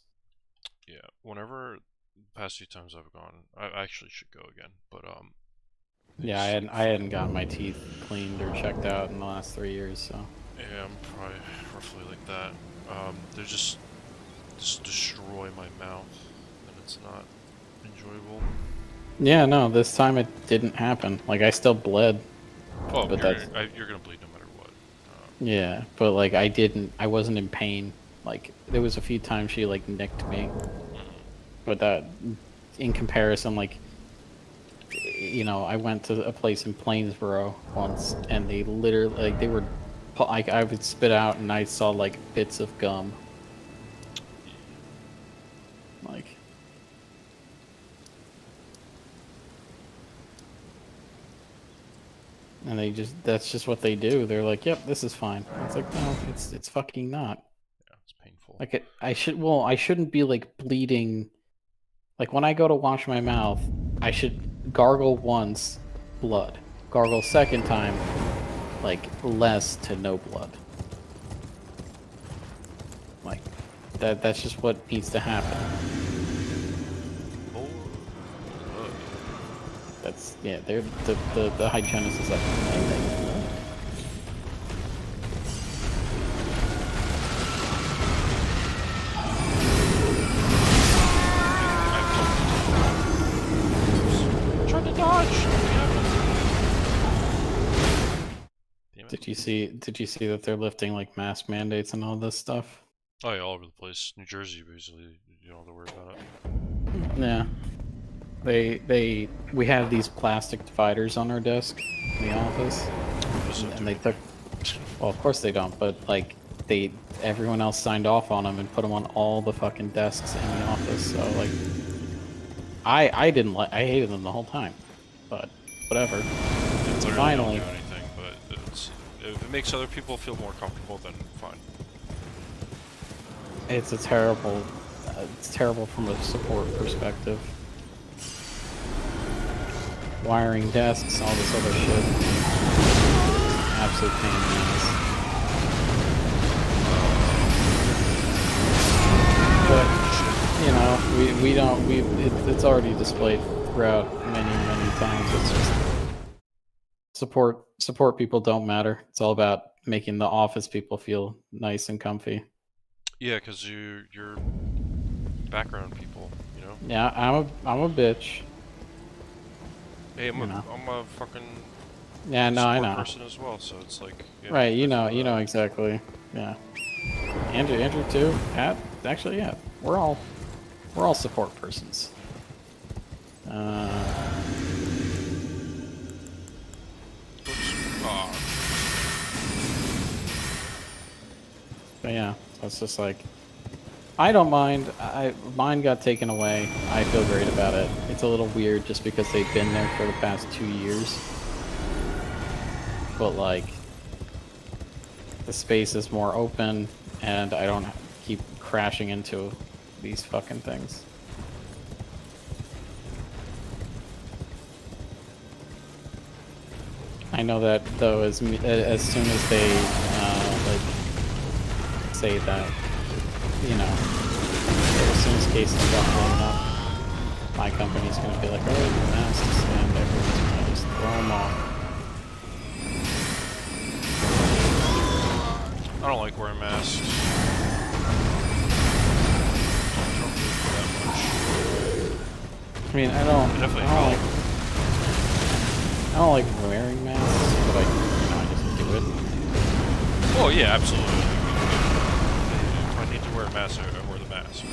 Yeah. Whenever the past few times I've gone, I actually should go again. But Yeah, I hadn't gotten my teeth cleaned or checked out in the last 3 years, so. Yeah, I'm probably roughly like that. They just destroy my mouth, and it's not enjoyable. Yeah, no, this time it didn't happen. Like, I still bled. Oh, but you're gonna bleed no matter what. Yeah, but like I wasn't in pain. Like there was a few times she like nicked me, But that, in comparison, like, I went to a place in Plainsboro once, and they literally, like, they were, like, I would spit out, and I saw like bits of gum, like. And that's just what they do. They're like, yep, this is fine. It's like, no, it's fucking not. Yeah, it's painful. Like, I shouldn't be like bleeding. Like, when I go to wash my mouth, I should gargle once, blood. Gargle second time, like, less to no blood. Like, that's just what needs to happen. Oh, That's, yeah, they're the hygienist is like, Trying to dodge. Damn it. Did you see that they're lifting like mask mandates and all this stuff? Oh yeah, all over the place. New Jersey, basically. You don't have to worry about it. Yeah. We have these plastic dividers on our desk in the office, Those don't and do they took. Well, of course they don't, but like everyone else signed off on them and put them on all the fucking desks in the office. So like, I I hated them the whole time, but whatever. It literally Finally. don't do anything, but if it makes other people feel more comfortable, then fine. It's terrible from a support perspective. Wiring desks, all this other shit. Absolute pain in the ass. But we don't it's already displayed throughout many times. It's just support people don't matter. It's all about making the office people feel nice and comfy. Yeah, because you're background people, you know? Yeah, I'm a bitch. Hey, I'm You know. a fucking Yeah, no, I support know. person as well, so it's like... Yeah, Right, I you know feel that. exactly. Yeah. Andrew too. Pat, actually, yeah. We're all support persons. Oops. Aw. But yeah, so it's just like, I don't mind. Mine got taken away. I feel great about it. It's a little weird just because they've been there for the past 2 years. But like, the space is more open, and I don't keep crashing into these fucking things. I know that though, as soon as they like say that, as soon as cases start blowing up, my company's gonna be like, oh, masks, and everyone's gonna just throw them off. I don't like wearing masks. I don't really do that much. I mean, I don't Definitely like, help. I don't like wearing masks, but I just do it. Oh yeah, absolutely. If I need to wear a mask, I wear the mask. I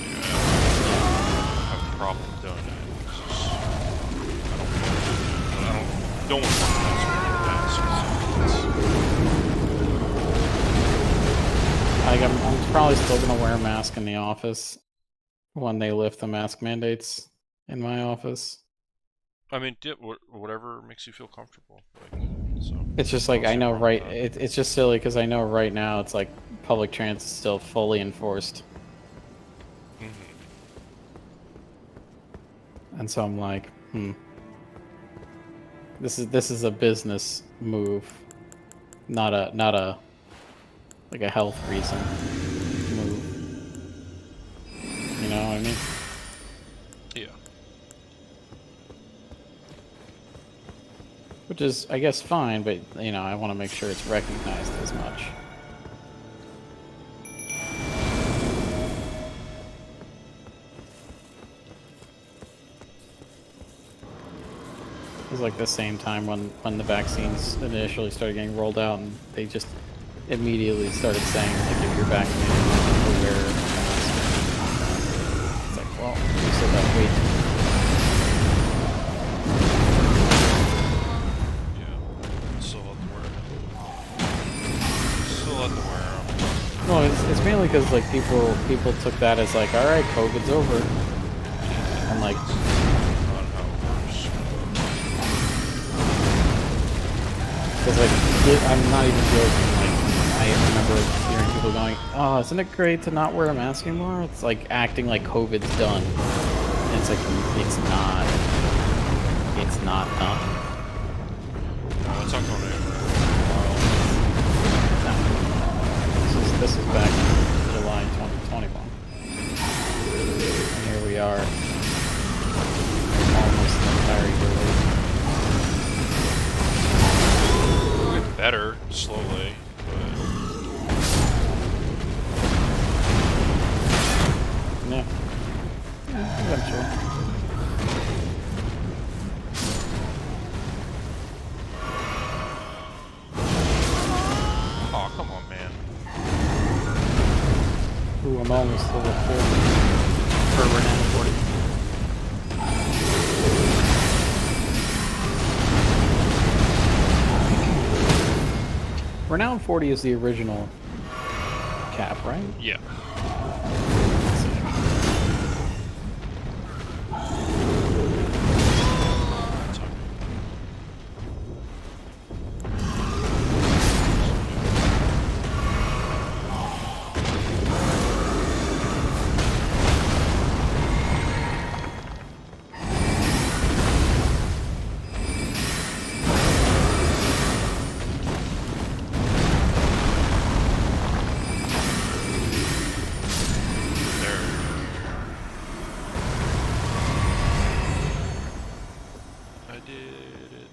have a problem doing that. It's just, I don't want to wear a mask. Like, I'm probably still gonna wear a mask in the office when they lift the mask mandates in my office. I mean, whatever makes you feel comfortable. Like, so. It's just like, I know, wrong right? with that. It's just silly because I know right now it's like public transit is still fully enforced, Mhm. and so I'm like, this is a business move, not a like a health reason move. You know what I mean? Yeah. Which is, I guess, fine, but I want to make sure it's recognized as much. It was like the same time when the vaccines initially started getting rolled out, and they just immediately started saying, like, if you're vaccinated, you have to wear a mask. It's like, Oh, you said that. Wait. Yeah. Still have to wear it. Still have to wear them. No, it's mainly because like people took that as like, all right, COVID's over, and like, Not how it works. because like I'm not even joking. Like I remember hearing people going, "Oh, isn't it great to not wear a mask anymore?" It's like acting like COVID's done. And it's like it's not. It's not done. No, it's not going anywhere. This is back in July 2021. And here we are, almost an entire year later. We'll get better slowly, but Yeah. Eventually. oh come on, man. Ooh, I'm almost level 40. For Renown 40. Renown 40 is the original cap, right? Yeah. It's okay. There. I did it.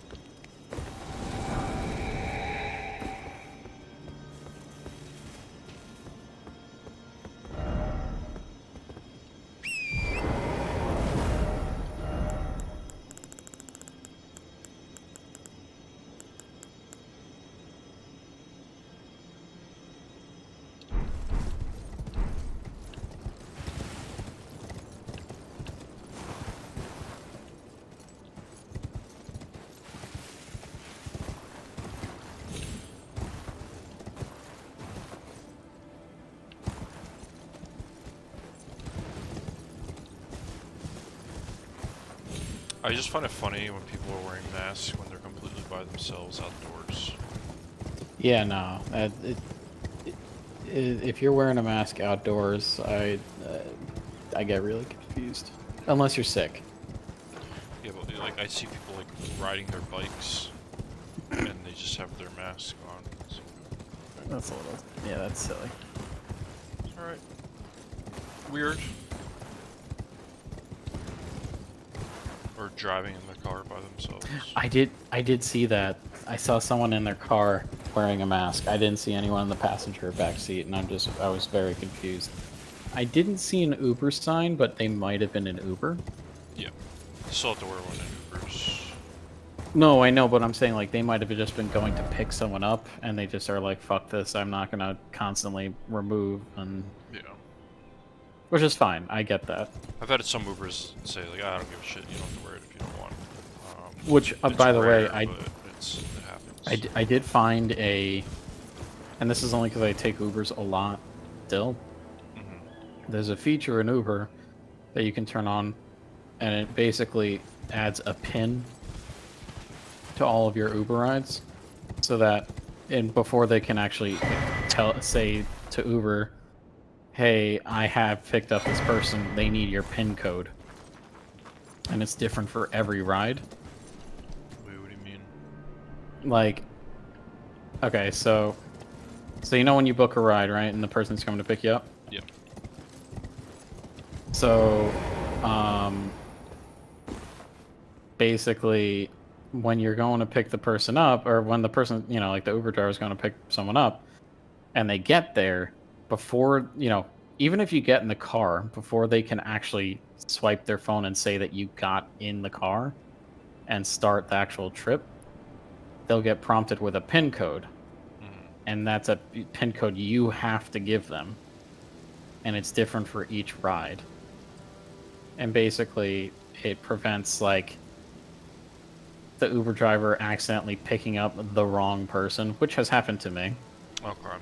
I just find it funny when people are wearing masks when they're completely by themselves outdoors. Yeah, no. If you're wearing a mask outdoors, I get really confused. Unless you're sick. Yeah, but like I see people like riding their bikes and they just have their mask on. So, That's a little. Yeah, that's silly. all right. Weird. Or driving in the car by themselves. I did see that. I saw someone in their car wearing a mask. I didn't see anyone in the passenger back seat, and I was very confused. I didn't see an Uber sign, but they might have been an Uber. Yeah. Still have to wear one in Ubers. No, I know, but I'm saying like they might have just been going to pick someone up, and they just are like, "Fuck this! I'm not gonna constantly remove," and Yeah. which is fine. I get that. I've had some Ubers say like, I don't give a shit. You don't have to wear it if you don't want. Which, It's by the way, rare, but it happens. I did find a, and this is only because I take Ubers a lot still. Mhm. There's a feature in Uber that you can turn on, and it basically adds a pin to all of your Uber rides, so that, and before they can actually say to Uber, "Hey, I have picked up this person. They need your PIN code," and it's different for every ride. Wait, what do you mean? Like, okay, so you know when you book a ride, right, and the person's coming to pick you up. Yep. So, basically, when you're going to pick the person up, or when the person, you know, like the Uber driver is going to pick someone up, and they get there, before, you know, even if you get in the car, before they can actually swipe their phone and say that you got in the car and start the actual trip, they'll get prompted with a PIN code. Mhm. And that's a PIN code you have to give them. And it's different for each ride. and basically it prevents like the Uber driver accidentally picking up the wrong person, which has happened to me. Okay.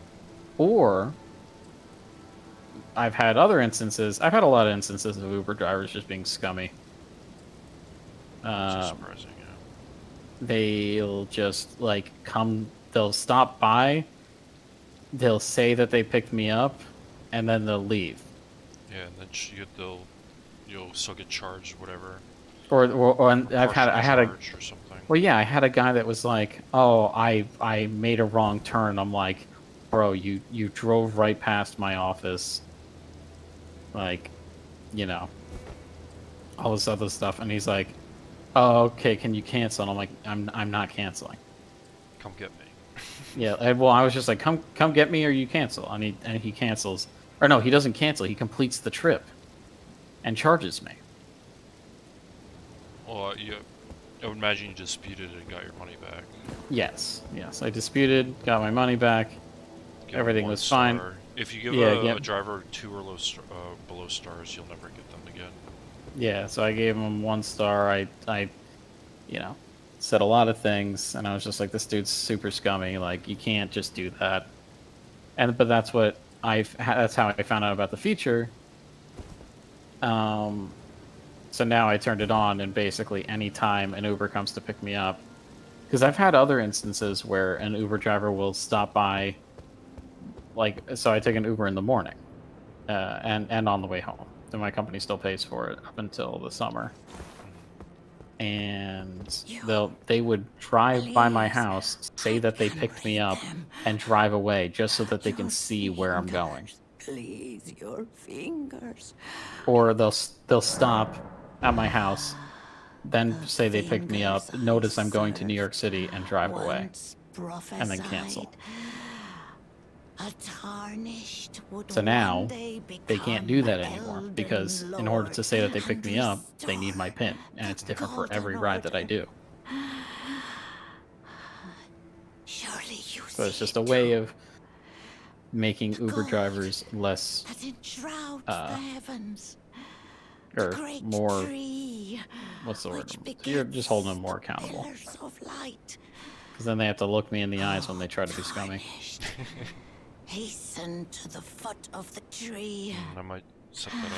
Or I've had other instances. I've had a lot of instances of Uber drivers just being scummy. So surprising, yeah. They'll just like come. They'll stop by. They'll say that they picked me up, and then they'll leave. Yeah, and then you'll still get charged, whatever. Or and I had a Charged or something. well, yeah, I had a guy that was like, "Oh, I made a wrong turn." I'm like, "Bro, you drove right past my office." Like, you know, all this other stuff, and he's like, "Oh, okay, can you cancel?" And I'm like, "I'm not canceling." Come get me. Yeah, well, I was just like, "Come get me, or you cancel." And he cancels, or no, he doesn't cancel. He completes the trip, and charges me. Well, I would imagine you disputed it and got your money back. Yes, I disputed, got my money back. Give Everything them was 1 fine. star. If you give Yeah, a driver 2 or below stars, you'll never get them again. Yeah, so I gave him 1 star. I, you know, said a lot of things, and I was just like, this dude's super scummy. Like, you can't just do that. But that's what that's how I found out about the feature. So now I turned it on, and basically anytime an Uber comes to pick me up, because I've had other instances where an Uber driver will stop by, like, so I take an Uber in the morning, and on the way home. And my company still pays for it up until the summer. And they would drive by my house, say that they picked me up, and drive away just so that they can see where I'm going. Please, your fingers. Or they'll stop at my house, then say they picked me up, notice I'm going to New York City, and drive away, and then cancel. So now they can't do that anymore, because in order to say that they picked me up, they need my PIN, and it's different for every ride that I do. So it's just a way of making Uber drivers less, or more, what's the word? You're just holding them more accountable. Because then they have to look me in the eyes when they try to be scummy. Hasten to the foot of the tree. I might set that up.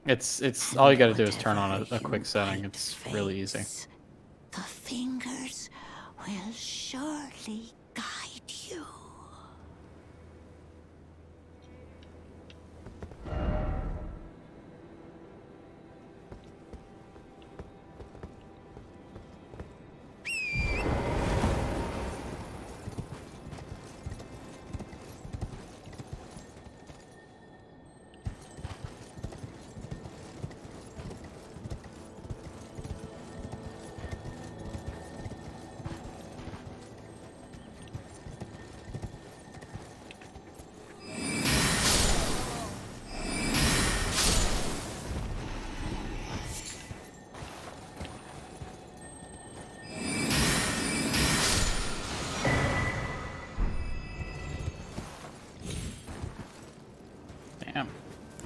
It's all you got to do is turn on a quick setting. It's really easy. The fingers will surely guide you.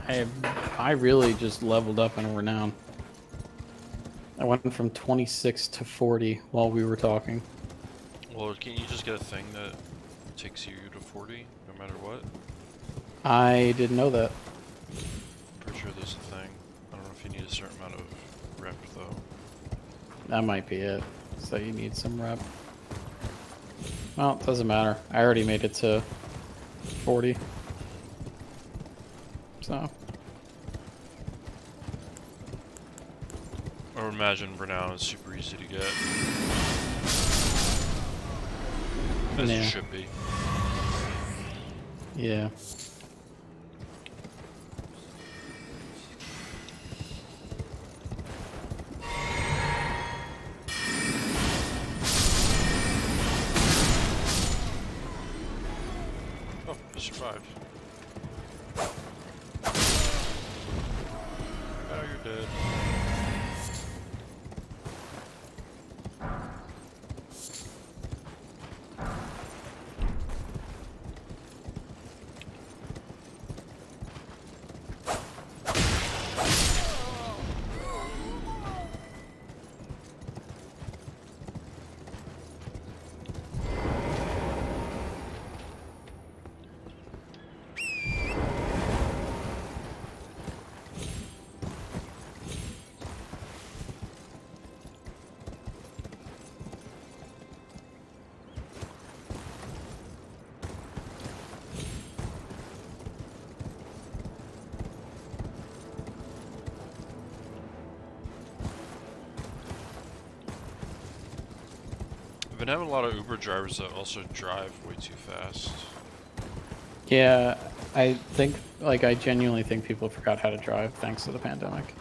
Damn. I really just leveled up in renown. I went from 26 to 40 while we were talking. Well, can't you just get a thing that takes you to 40, no matter what? I didn't know that. Pretty sure there's a thing. I don't know if you need a certain amount of rep, though. That might be it. So you need some rep. Well, it doesn't matter. I already made it to 40. So. I would imagine renown is super easy to get. As Yeah. it should be. Yeah. Oh, I survived. Now you're dead. been having a lot of Uber drivers that also drive way too fast. Yeah, I think, like, I genuinely think people forgot how to drive thanks to the pandemic.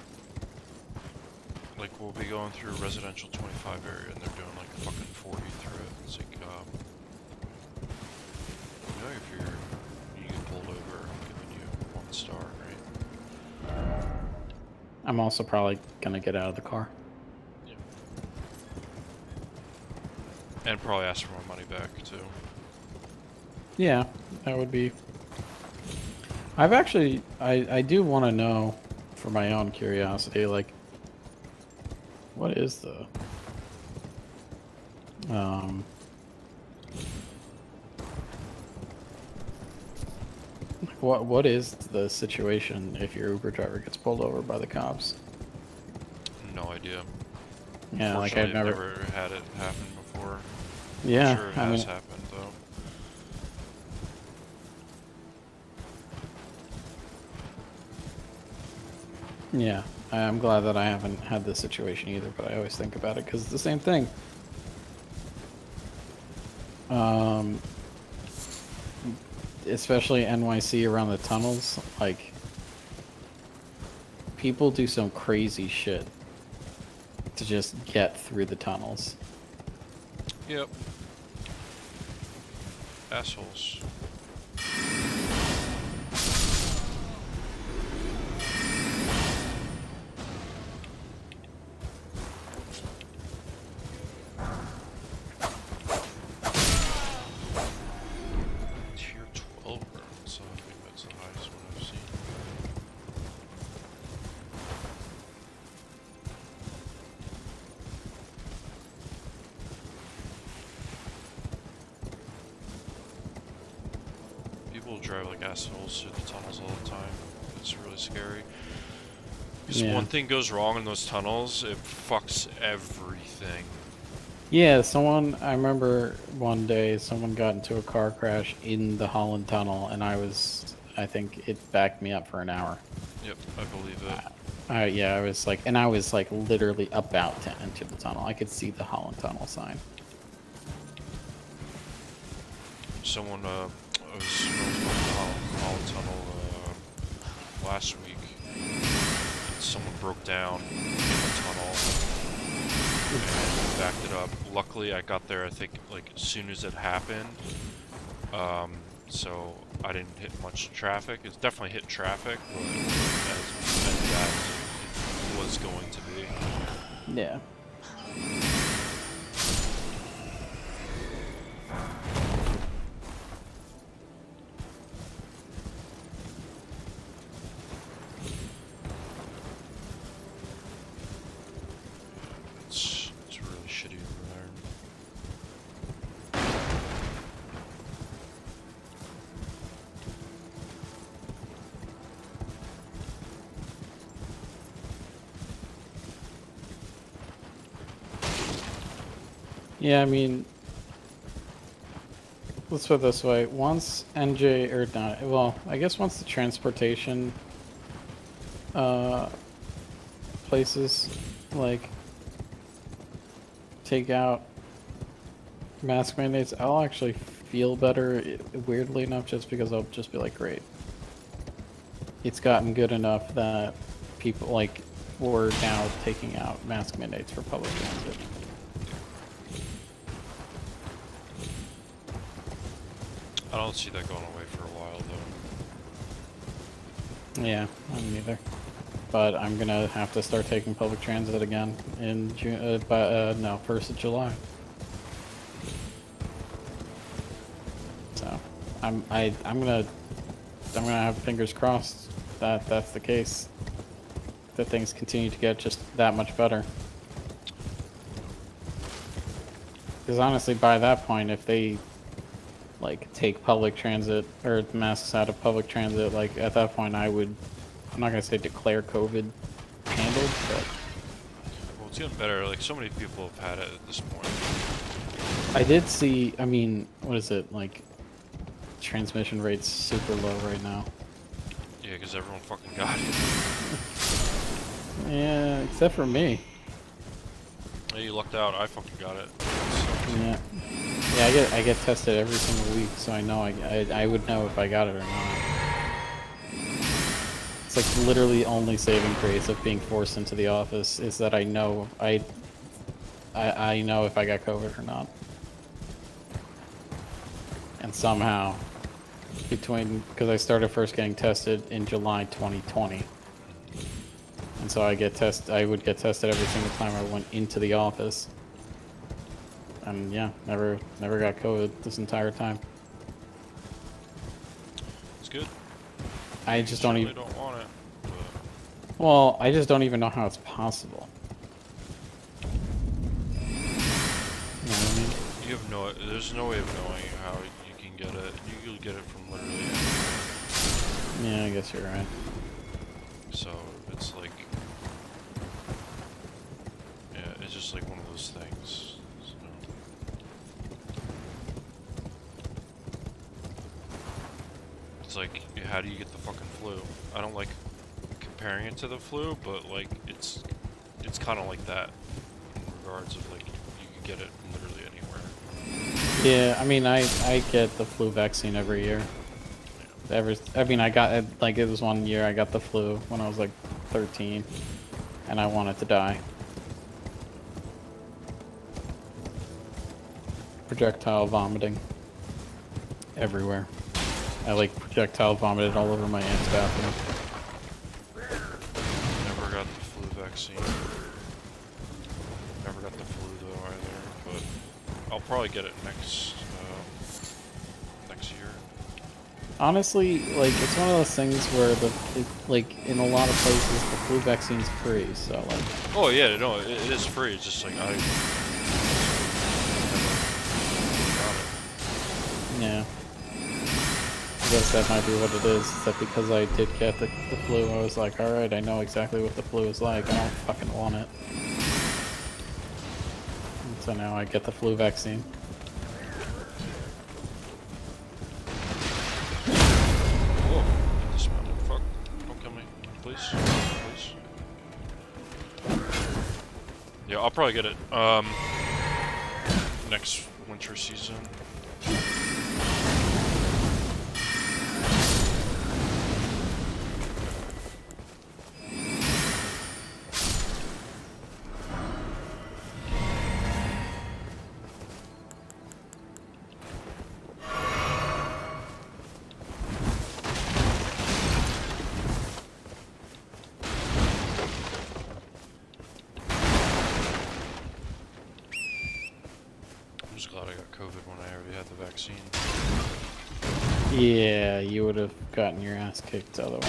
Like, we'll be going through a residential 25 area and they're doing like fucking 40 through it. It's like, you know, if you get pulled over, I'm giving you 1 star, right? I'm also probably gonna get out of the car. Yeah. And probably ask for my money back too. Yeah, that would be. I've actually, I do want to know, for my own curiosity, like, what is the, what is the situation if your Uber driver gets pulled over by the cops? No idea. Yeah, like Fortunately, I've I've never. never had it happen before. Yeah, I'm sure it I has mean, happened though. yeah, I'm glad that I haven't had this situation either, but I always think about it because it's the same thing. Especially NYC around the tunnels, like, people do some crazy shit to just get through the tunnels. Yep. Assholes. Tier 12 room, so I think that's the highest one I've seen. People drive like assholes through the tunnels all the time. It's really scary. Because Yeah. one thing goes wrong in those tunnels, it fucks everything. Yeah, I remember one day someone got into a car crash in the Holland Tunnel, and I think it backed me up for an hour. Yep, I believe it. Yeah, I was like literally about to enter the tunnel. I could see the Holland Tunnel sign. Someone, I was going the Holland Tunnel last week. Someone broke down in the tunnel and backed it up. Luckily, I got there, I think, like, as soon as it happened. So I didn't hit much traffic. It's definitely hit traffic, but as bad as it was going to be. Yeah. It's really shitty over there. Yeah, I mean, let's put it this way. Once NJ, or not, well, I guess once the transportation places, like, take out mask mandates, I'll actually feel better, weirdly enough, just because I'll just be like, great. It's gotten good enough that people, like, we're now taking out mask mandates for public transit. I don't see that going away for a while, though. Yeah, I don't either. But I'm gonna have to start taking public transit again in June. No, 1st of July. So, I'm gonna have fingers crossed that that's the case. That things continue to get just that much better. Because honestly, by that point, if they like take public transit or masks out of public transit, like at that point, I'm not gonna say declare COVID handled, but Well, it's getting better. Like, so many people have had it at this point. I did see. I mean, what is it like? Transmission rate's super low right now. Yeah, because everyone fucking got it. Yeah, except for me. Hey, you lucked out. I fucking got it. Yeah. Yeah, I get tested every single week, so I know I would know if I got it or not. It's like literally only saving grace of being forced into the office is that I know I know if I got COVID or not. And somehow, because I started first getting tested in July 2020, and so I would get tested every single time I went into the office. And yeah, never got COVID this entire time. It's good. I You just don't certainly even. don't want it. But Well, I just don't even know how it's possible. You know what I mean? you have no. There's no way of knowing how you can get it. You could get it from literally anywhere. Yeah, I guess you're right. So it's like, yeah, it's just like one of those things. So. It's like, how do you get the fucking flu? I don't like comparing it to the flu, but like it's kind of like that in regards of like you can get it literally anywhere. Yeah, I mean, I get the flu vaccine every year. I mean, I got it, like, it was one year I got the flu when I was like 13, and I wanted to die. Projectile vomiting everywhere. I like projectile vomited all over my aunt's bathroom. Never got the flu vaccine. Never got the flu though either, but I'll probably get it next year. Honestly, like, it's one of those things where like, in a lot of places, the flu vaccine's free, so, like... Oh yeah, no, it is free. It's just like I Yeah. I guess that might be what it is that because I did get the flu, I was like, alright, I know exactly what the flu is like, I don't fucking want it. And so now I get the flu vaccine. Whoa, dismounted. Fuck. Don't kill me. Please. Yeah, I'll probably get it next winter season. I'm just glad I got COVID when I already had the vaccine. Yeah, you would have gotten your ass kicked otherwise.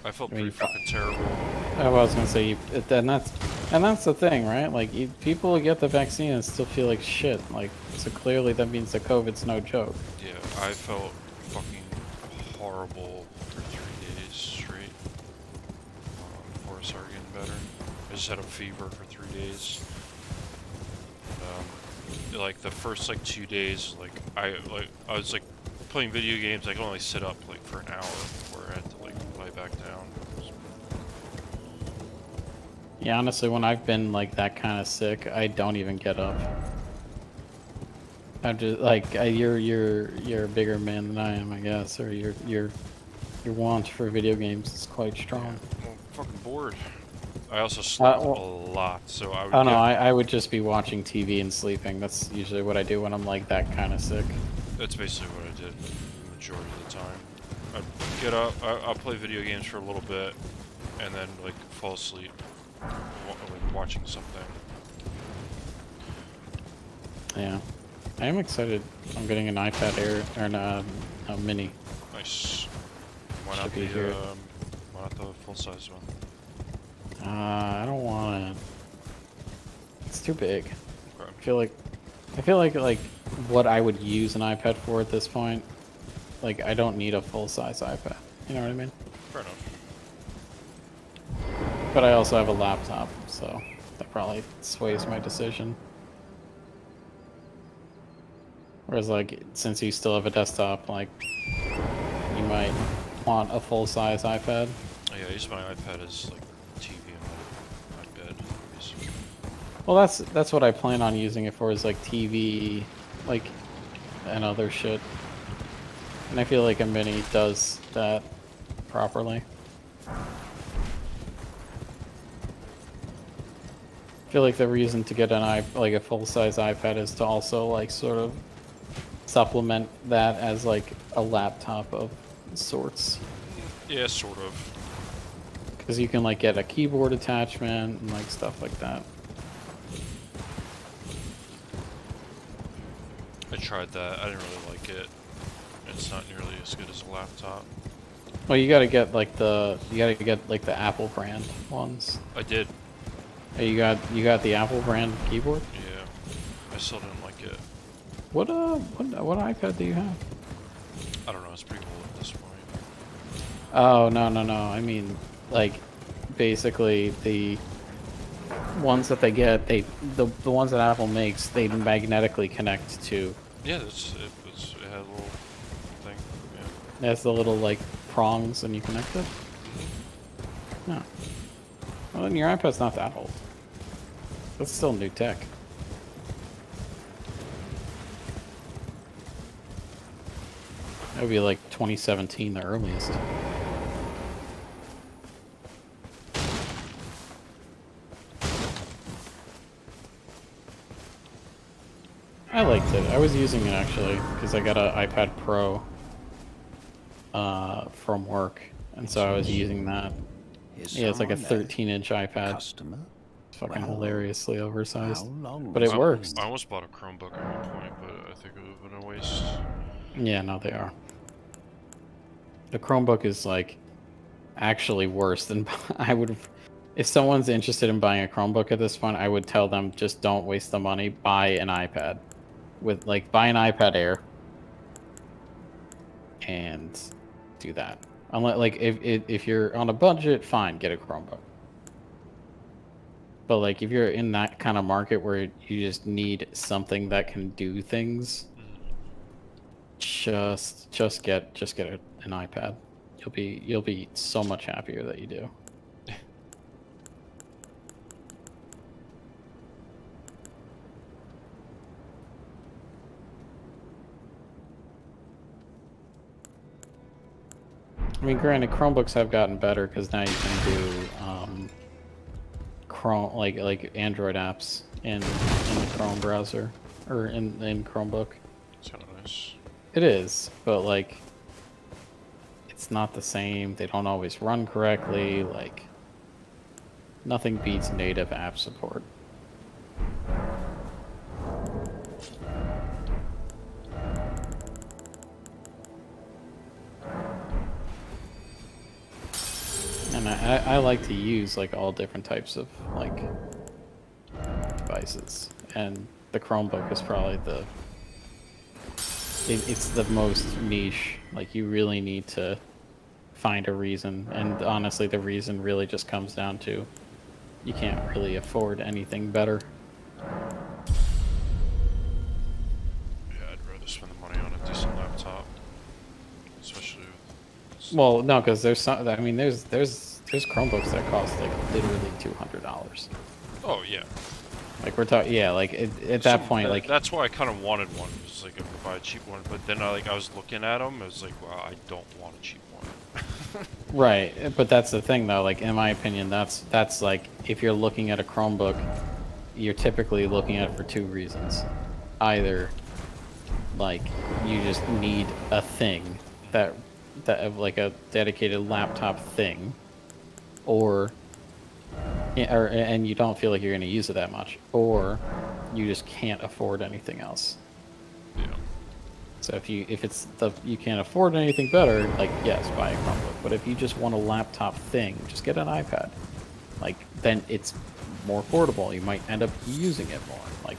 I felt I mean, pretty fucking terrible. I was gonna say, and that's the thing, right? Like, people get the vaccine and still feel like shit. Like, so clearly that means that COVID's no joke. Yeah, I felt fucking horrible for 3 days straight before I started getting better. I just had a fever for 3 days. Like the first like 2 days, like I was like playing video games. I could only sit up like for an hour before I had to like lie back down. Yeah, honestly, when I've been like that kind of sick, I don't even get up. I'm just like, you're a bigger man than I am, I guess, or your want for video games is quite strong. I'm fucking bored. I also slept a lot, so I would. Oh no, I would just be watching TV and sleeping. That's usually what I do when I'm like that kind of sick. That's basically what I did the majority of the time. I'd get up, I'll play video games for a little bit, and then like fall asleep, like watching something. Yeah, I am excited. I'm getting an iPad Air or a Mini. Nice. Why Should not be here. why not the full size one? I don't want it. It's too big. Okay. I feel like what I would use an iPad for at this point, like I don't need a full-size iPad. You know what I mean? Fair enough. But I also have a laptop, so that probably sways my decision. Whereas like, since you still have a desktop, like, you might want a full-size iPad. Oh, yeah, I use my iPad as like TV in my bed. Basically. Well, that's what I plan on using it for, is like TV, like, and other shit. And I feel like a mini does that properly. I feel like the reason to get like a full-size iPad is to also like sort of supplement that as like a laptop of sorts, Yeah, sort of. because you can like get a keyboard attachment and like stuff like that. I tried that. I didn't really like it. It's not nearly as good as a laptop. Well, you gotta get like the Apple brand ones. I did. Hey, you got the Apple brand keyboard? Yeah. I still didn't like it. What iPad do you have? I don't know. It's pretty old at this point. Oh, no. I mean, like, basically the ones that they get, the ones that Apple makes, they magnetically connect to. Yeah, it had a little thing. Yeah. That's the little like prongs, and you connect it. Yeah. Well, then your iPad's not that old. That's still new tech. That would be like 2017, the earliest. I liked it. I was using it actually because I got an iPad Pro from work, and so I was using that. Yeah, it's like a 13-inch iPad. Customer? It's fucking Well, hilariously oversized. How long But it was works. I almost bought a Chromebook at one point, but I think it would have been a waste. Yeah, no, they are. The Chromebook is like actually worse than I would have. If someone's interested in buying a Chromebook at this point, I would tell them just don't waste the money. Buy an iPad. Buy an iPad Air and do that. Unless if you're on a budget, fine, get a Chromebook. But like if you're in that kind of market where you just need something that can do things, just get an iPad. You'll be so much happier that you do. I mean, granted, Chromebooks have gotten better because now you can do Chrome like Android apps in the Chrome browser or in Chromebook. It's kind of nice. It is, but like it's not the same. They don't always run correctly. Like nothing beats native app support. And I like to use like all different types of like devices, and the Chromebook is probably it's the most niche. Like you really need to find a reason, and honestly the reason really just comes down to you can't really afford anything better. Yeah, I'd rather spend the money on a decent laptop, especially with. Well, no, because there's some. I mean, there's Chromebooks that cost like literally $200. Oh yeah. Like we're talking, yeah. Like at that point, like that's why I kind of wanted one. It was like if I buy a cheap one, but then I was looking at them. I was like, well, I don't want a cheap one. right. But that's the thing, though. Like in my opinion, that's like if you're looking at a Chromebook, you're typically looking at it for two reasons. Either like you just need a thing that like a dedicated laptop thing, or and you don't feel like you're going to use it that much, or you just can't afford anything else. Yeah. So if you can't afford anything better, like yes, buy a Chromebook. But if you just want a laptop thing, just get an iPad. Like then it's more affordable. You might end up using it more. Like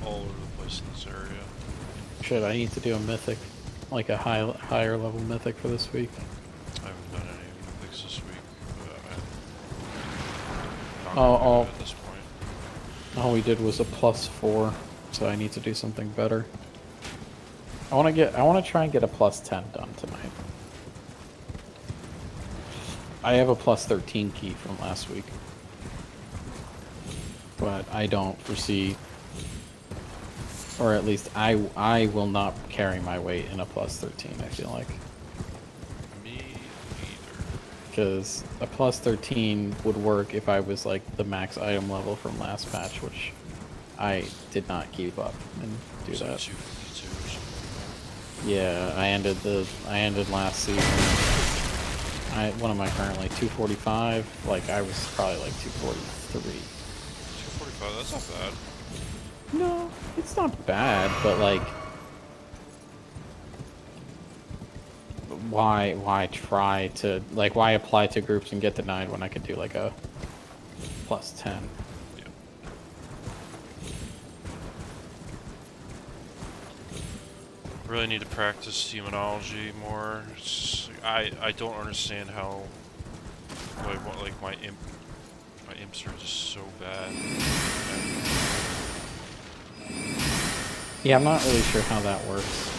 all over the place in this area. Shit, I need to do a mythic, like a higher level mythic for this week. I haven't done any mythics this week. I'm not Oh, gonna do oh. it at this point. All we did was a +4, so I need to do something better. I want to try and get a +10 done tonight. I have a +13 key from last week, but I don't foresee, or at least I will not carry my weight in a +13. I feel like, Me either. because a +13 would work if I was like the max item level from last patch, which I did not keep up and do It's like that. 252 or something. Yeah, I ended last season. What am I currently? 245. Like I was probably like 243. 245, that's not bad. No, it's not bad, but like, why try to like why apply to groups and get denied when I could do like a +10? Yeah. Really need to practice demonology more. I don't understand how like my imps are just so bad. Yeah, I'm not really sure how that works.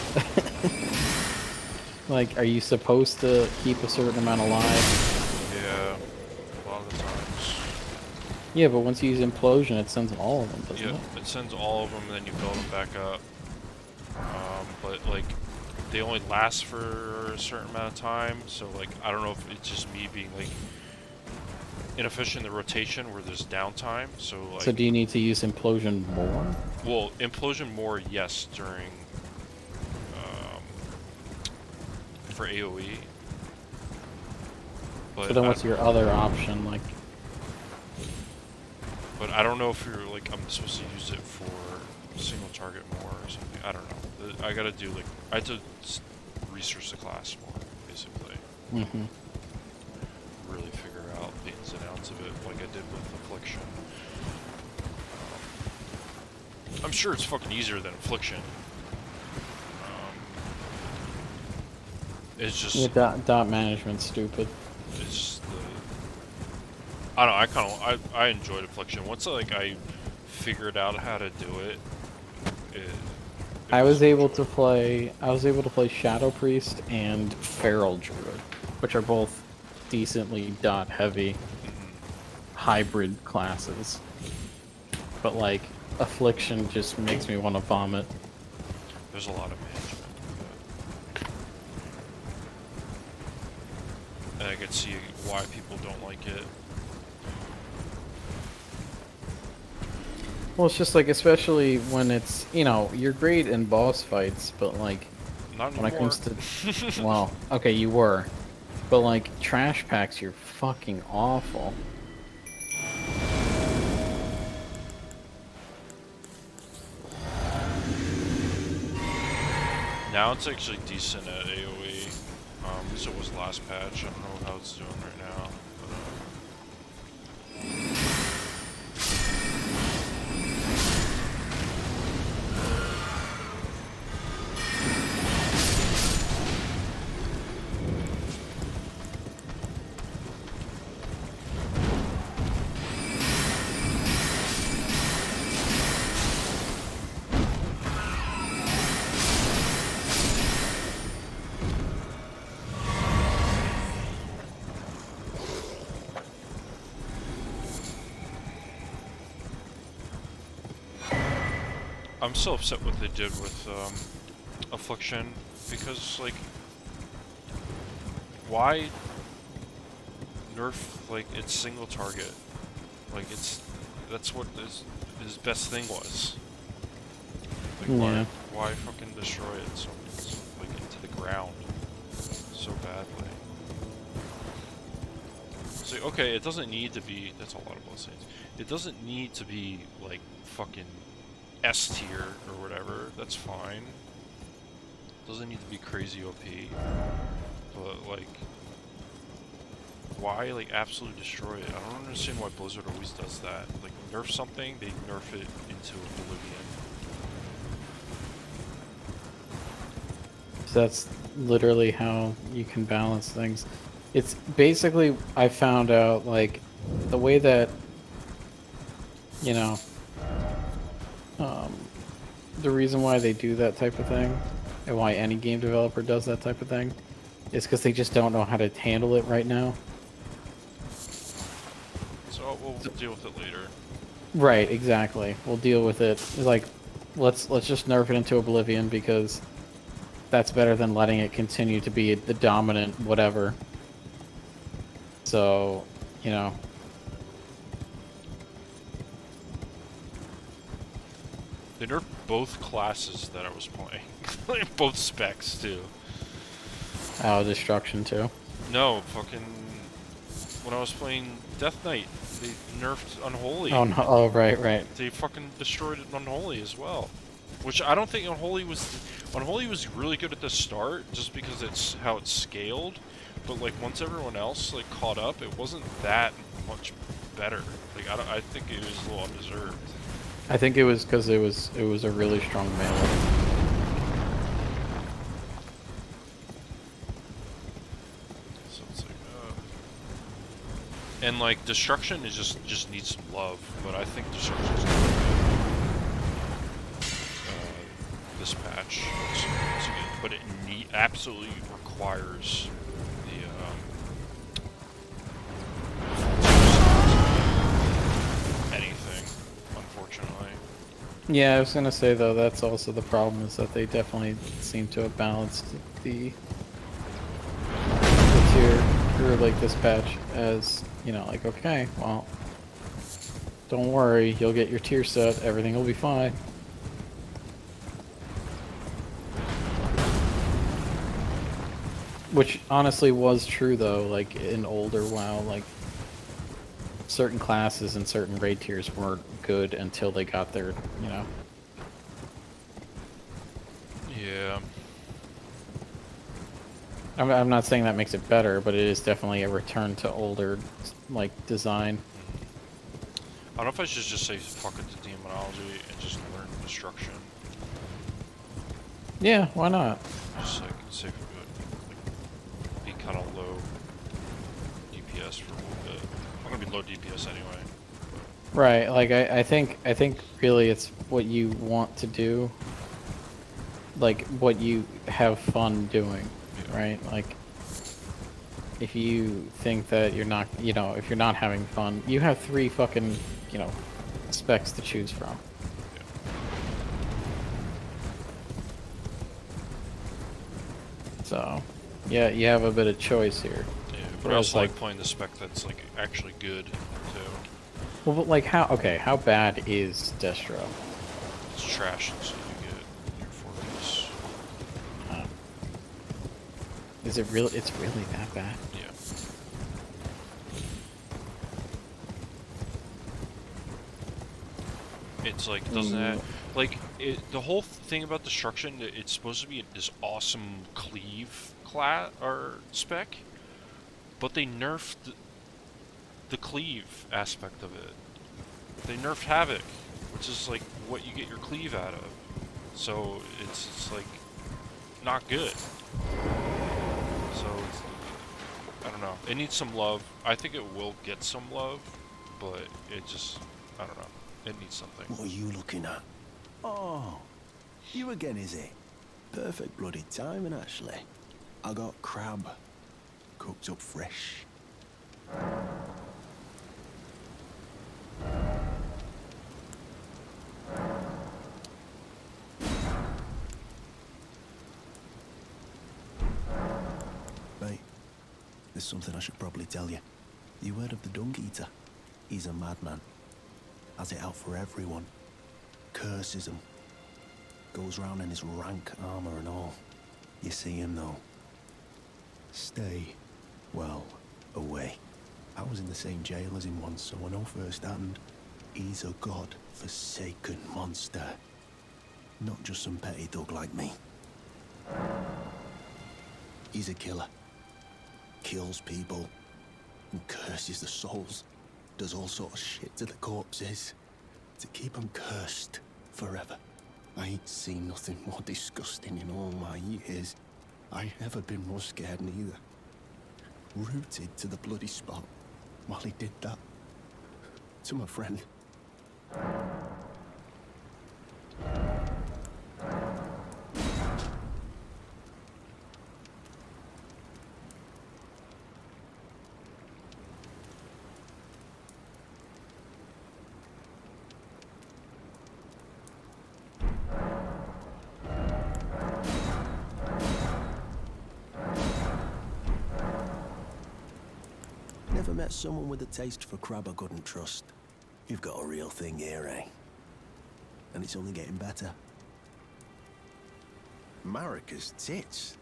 Like, are you supposed to keep a certain amount alive? Yeah, a lot of the times. Yeah, but once you use implosion, it sends all of them, doesn't Yeah, it? it sends all of them and then you build them back up. But like they only last for a certain amount of time, so like I don't know if it's just me being like inefficient in the rotation where there's downtime. So like, So do you need to use implosion more? well, implosion more, yes, during for AOE. But So then what's your other option? Like, But I don't know if you're like I'm supposed to use it for single target more or something. I don't know. I gotta do like I have to research the class more, basically. Really figure out the ins and outs of it, like I did with Affliction. I'm sure it's fucking easier than Affliction. It's just yeah, dot management's stupid. it's just the I don't know. I enjoyed Affliction once I figured out how to do it. I was able to play Shadow Priest and Feral Druid, which are both decently dot heavy hybrid classes. But like Affliction just makes me want to vomit. There's a lot of management. And I could see why people don't like it. Well, it's just like, especially when it's, you know, you're great in boss fights, but like Not when anymore. it comes to, well, okay, you were, but like trash packs, you're fucking awful. Now it's actually decent at AoE. So it was last patch. I don't know how it's doing right now. I'm so upset what they did with Affliction, because like, why nerf like its single target? Like that's what his best thing was. Like Yeah. why fucking destroy it so like into the ground so badly? It's like, okay, it doesn't need to be. That's a lot of blessings. It doesn't need to be like fucking S tier or whatever. That's fine. Doesn't need to be crazy OP. But like, why like absolutely destroy it? I don't understand why Blizzard always does that. Like nerf something, they nerf it into oblivion. That's literally how you can balance things. It's basically, I found out, like, the way that, you know, um, the reason why they do that type of thing, and why any game developer does that type of thing, is because they just don't know how to handle it right now. So we'll deal with it later. Right, exactly. We'll deal with it. Like, let's just nerf it into oblivion, because that's better than letting it continue to be the dominant whatever. So, you know, They nerfed both classes that I was playing. Like, both specs, too. destruction too. No, fucking... When I was playing Death Knight, they nerfed Unholy. Oh no! Oh right, right. They fucking destroyed Unholy as well. Which I don't think Unholy was... Unholy was really good at the start, just because it's how it's scaled. But, like, once everyone else, like, caught up, it wasn't that much better. Like, I think it was a little undeserved. I think it was because it was a really strong melee. So it's like, and like destruction is just needs some love, but I think destruction's gonna be this patch. It's good, but it absolutely requires the anything, unfortunately. Yeah, I was gonna say though, that's also the problem, is that they definitely seem to have balanced the tier for like this patch as, you know, like, okay, well, don't worry, you'll get your tier set, everything will be fine. Which honestly was true though, like in older WoW, like certain classes and certain raid tiers weren't good until they got their, you know. Yeah. I'm not saying that makes it better, but it is definitely a return to older, like, design. I don't know if I should just say fuck it to demonology and just learn destruction. Yeah, why not? Just like save a bit, like, be kind of low DPS for a little bit. I'm gonna be low DPS anyway. Right, like I think really it's what you want to do, like what you have fun doing, Yeah. right? Like if you think that you're not, you know, if you're not having fun, you have 3 fucking, you know, specs to choose from. So, yeah, you have a bit of choice here. Yeah, but Whereas, I also like playing the spec that's like actually good too. Well, but like how bad is Destro? It's trash until you get your focus. Is it really? It's really that bad? Yeah. It's like doesn't have like the whole thing about destruction. It's supposed to be this awesome cleave class or spec, but they nerfed the cleave aspect of it. They nerfed Havoc, which is like what you get your cleave out of. So it's like not good. So it's, I don't know. It needs some love. I think it will get some love, but it just, I don't know. It needs something. What are you looking at? Oh, you again, is it? Perfect bloody timing, actually. I got crab, cooked up fresh. Mate, there's something I should probably tell you. You heard of the Dung Eater? He's a madman. Has it out for everyone. Curses them. Goes round in his rank armor and all. You see him though. Stay, well, away. I was in the same jail as him once, so I know firsthand. He's a god-forsaken monster. Not just some petty thug like me. He's a killer. Kills people. And curses the souls. Does all sort of shit to the corpses. To keep them cursed forever. I ain't seen nothing more disgusting in all my years. I ain't ever been more scared neither. Rooted to the bloody spot while he did that. To my friend. Never met someone with a taste for crab I couldn't trust. You've got a real thing here, eh? And it's only getting better. Marika's tits.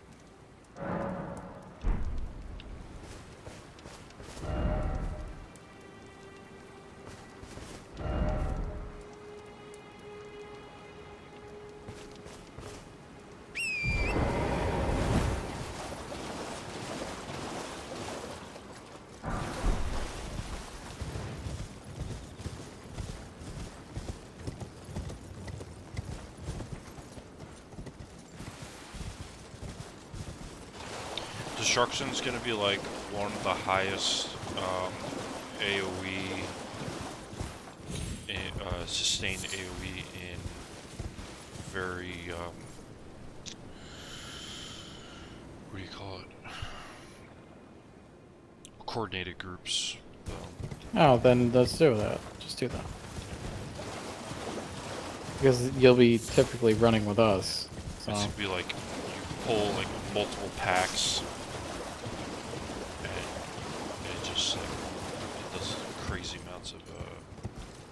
Destruction's gonna be like one of the highest AoE, sustained AoE in very, what do you call it? Coordinated groups. Oh, then let's do that. Just do that. Because you'll be typically running with us. So. It's gonna be like, you pull like multiple packs, and it just like, it does crazy amounts of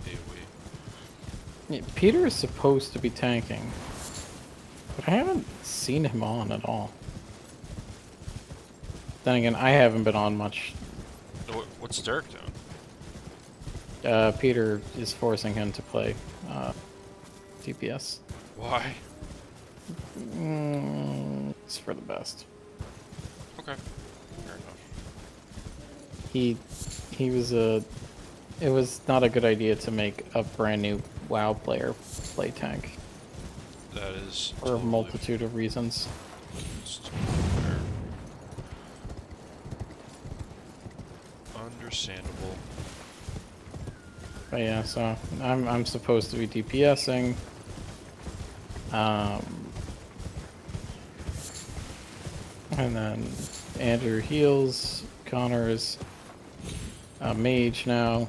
AoE. Yeah, Peter is supposed to be tanking, but I haven't seen him on at all. Then again, I haven't been on much. What's Derek doing? Peter is forcing him to play DPS. Why? It's for the best. Okay, fair enough. He was a. It was not a good idea to make a brand new WoW player play tank That is for a multitude of reasons. It's totally fair. Understandable. But yeah, so I'm supposed to be DPSing. And then Andrew heals. Connor is a mage now.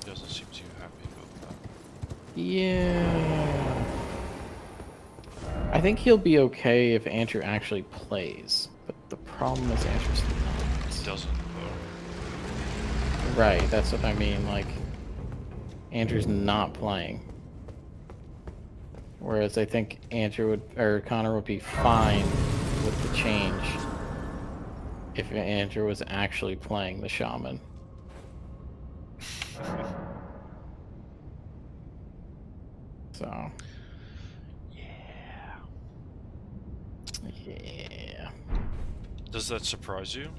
Doesn't seem too happy about that. Yeah. I think he'll be okay if Andrew actually plays. But the problem is Andrew's not. Doesn't though. Right, that's what I mean. Like, Andrew's not playing. Whereas I think Andrew would, or Connor would be fine with the change if Andrew was actually playing the shaman. So. Yeah. Does that surprise you?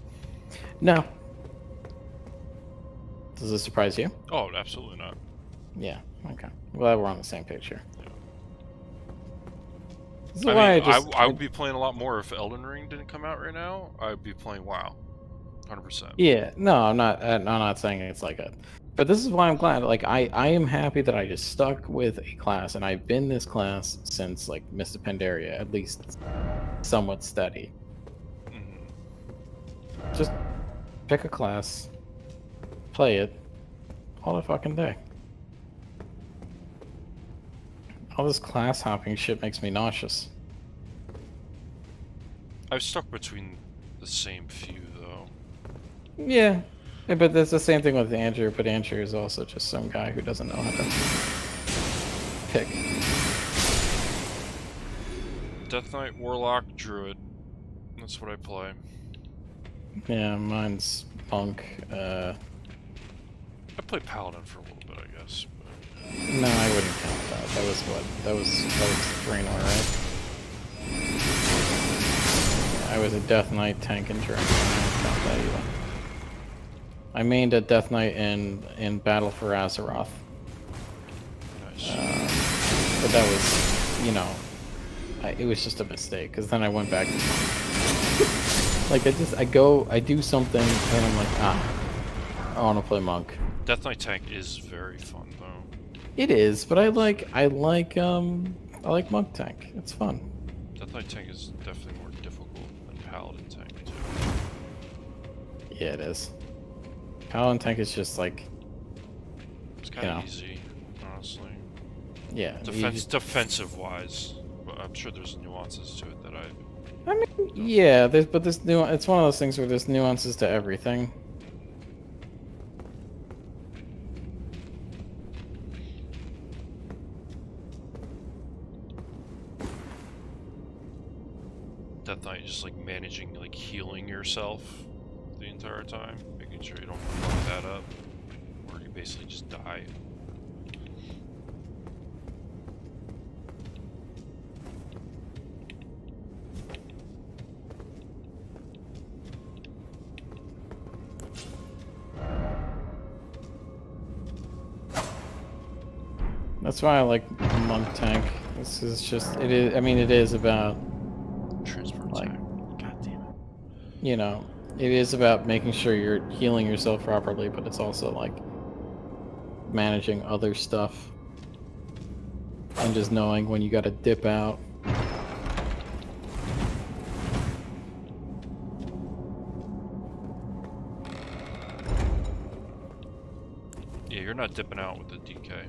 No. Does this surprise you? Oh, absolutely not. Yeah. Okay. Glad we're on the same page here. Yeah. This is I why mean, I would be playing a lot more if Elden Ring didn't come out right now. I'd be playing WoW, 100%. Yeah. No, I'm not saying it's like a. But this is why I'm glad. Like, I am happy that I just stuck with a class, and I've been this class since like Mr. Pandaria, at least somewhat steady. Just pick a class, play it all the fucking day. All this class hopping shit makes me nauseous. I've stuck between the same few though. Yeah, but that's the same thing with Andrew, but Andrew is also just some guy who doesn't know how to pick. Death Knight, Warlock, Druid. That's what I play. Yeah, mine's Monk. I played Paladin for a little bit, I guess. But... No, I wouldn't count that. That was what? That was Draenor, right? Yeah, I was a Death Knight tank in Draenor. I don't count that either. I mained a Death Knight in Battle for Azeroth. Nice. But that was, it was just a mistake because then I went back. Like I do something and I'm like, I want to play monk. Death Knight Tank is very fun though. It is, but I like monk tank. It's fun. Death Knight Tank is definitely more difficult than Paladin Tank too. Yeah, it is. Paladin tank is just like, It's kind of know. easy, honestly. yeah. you just- Defensive wise, but I'm sure there's nuances to it that I. I mean, yeah. There's it's one of those things where there's nuances to everything. Death Knight just like managing like healing yourself the entire time, making sure you don't fuck that up, or you basically just die. That's why I like monk tank. This is just it is. I mean, it is about, Transport Like- tank. God damn it. you know, it is about making sure you're healing yourself properly, but it's also like managing other stuff and just knowing when you got to dip out. Yeah, you're not dipping out with the DK.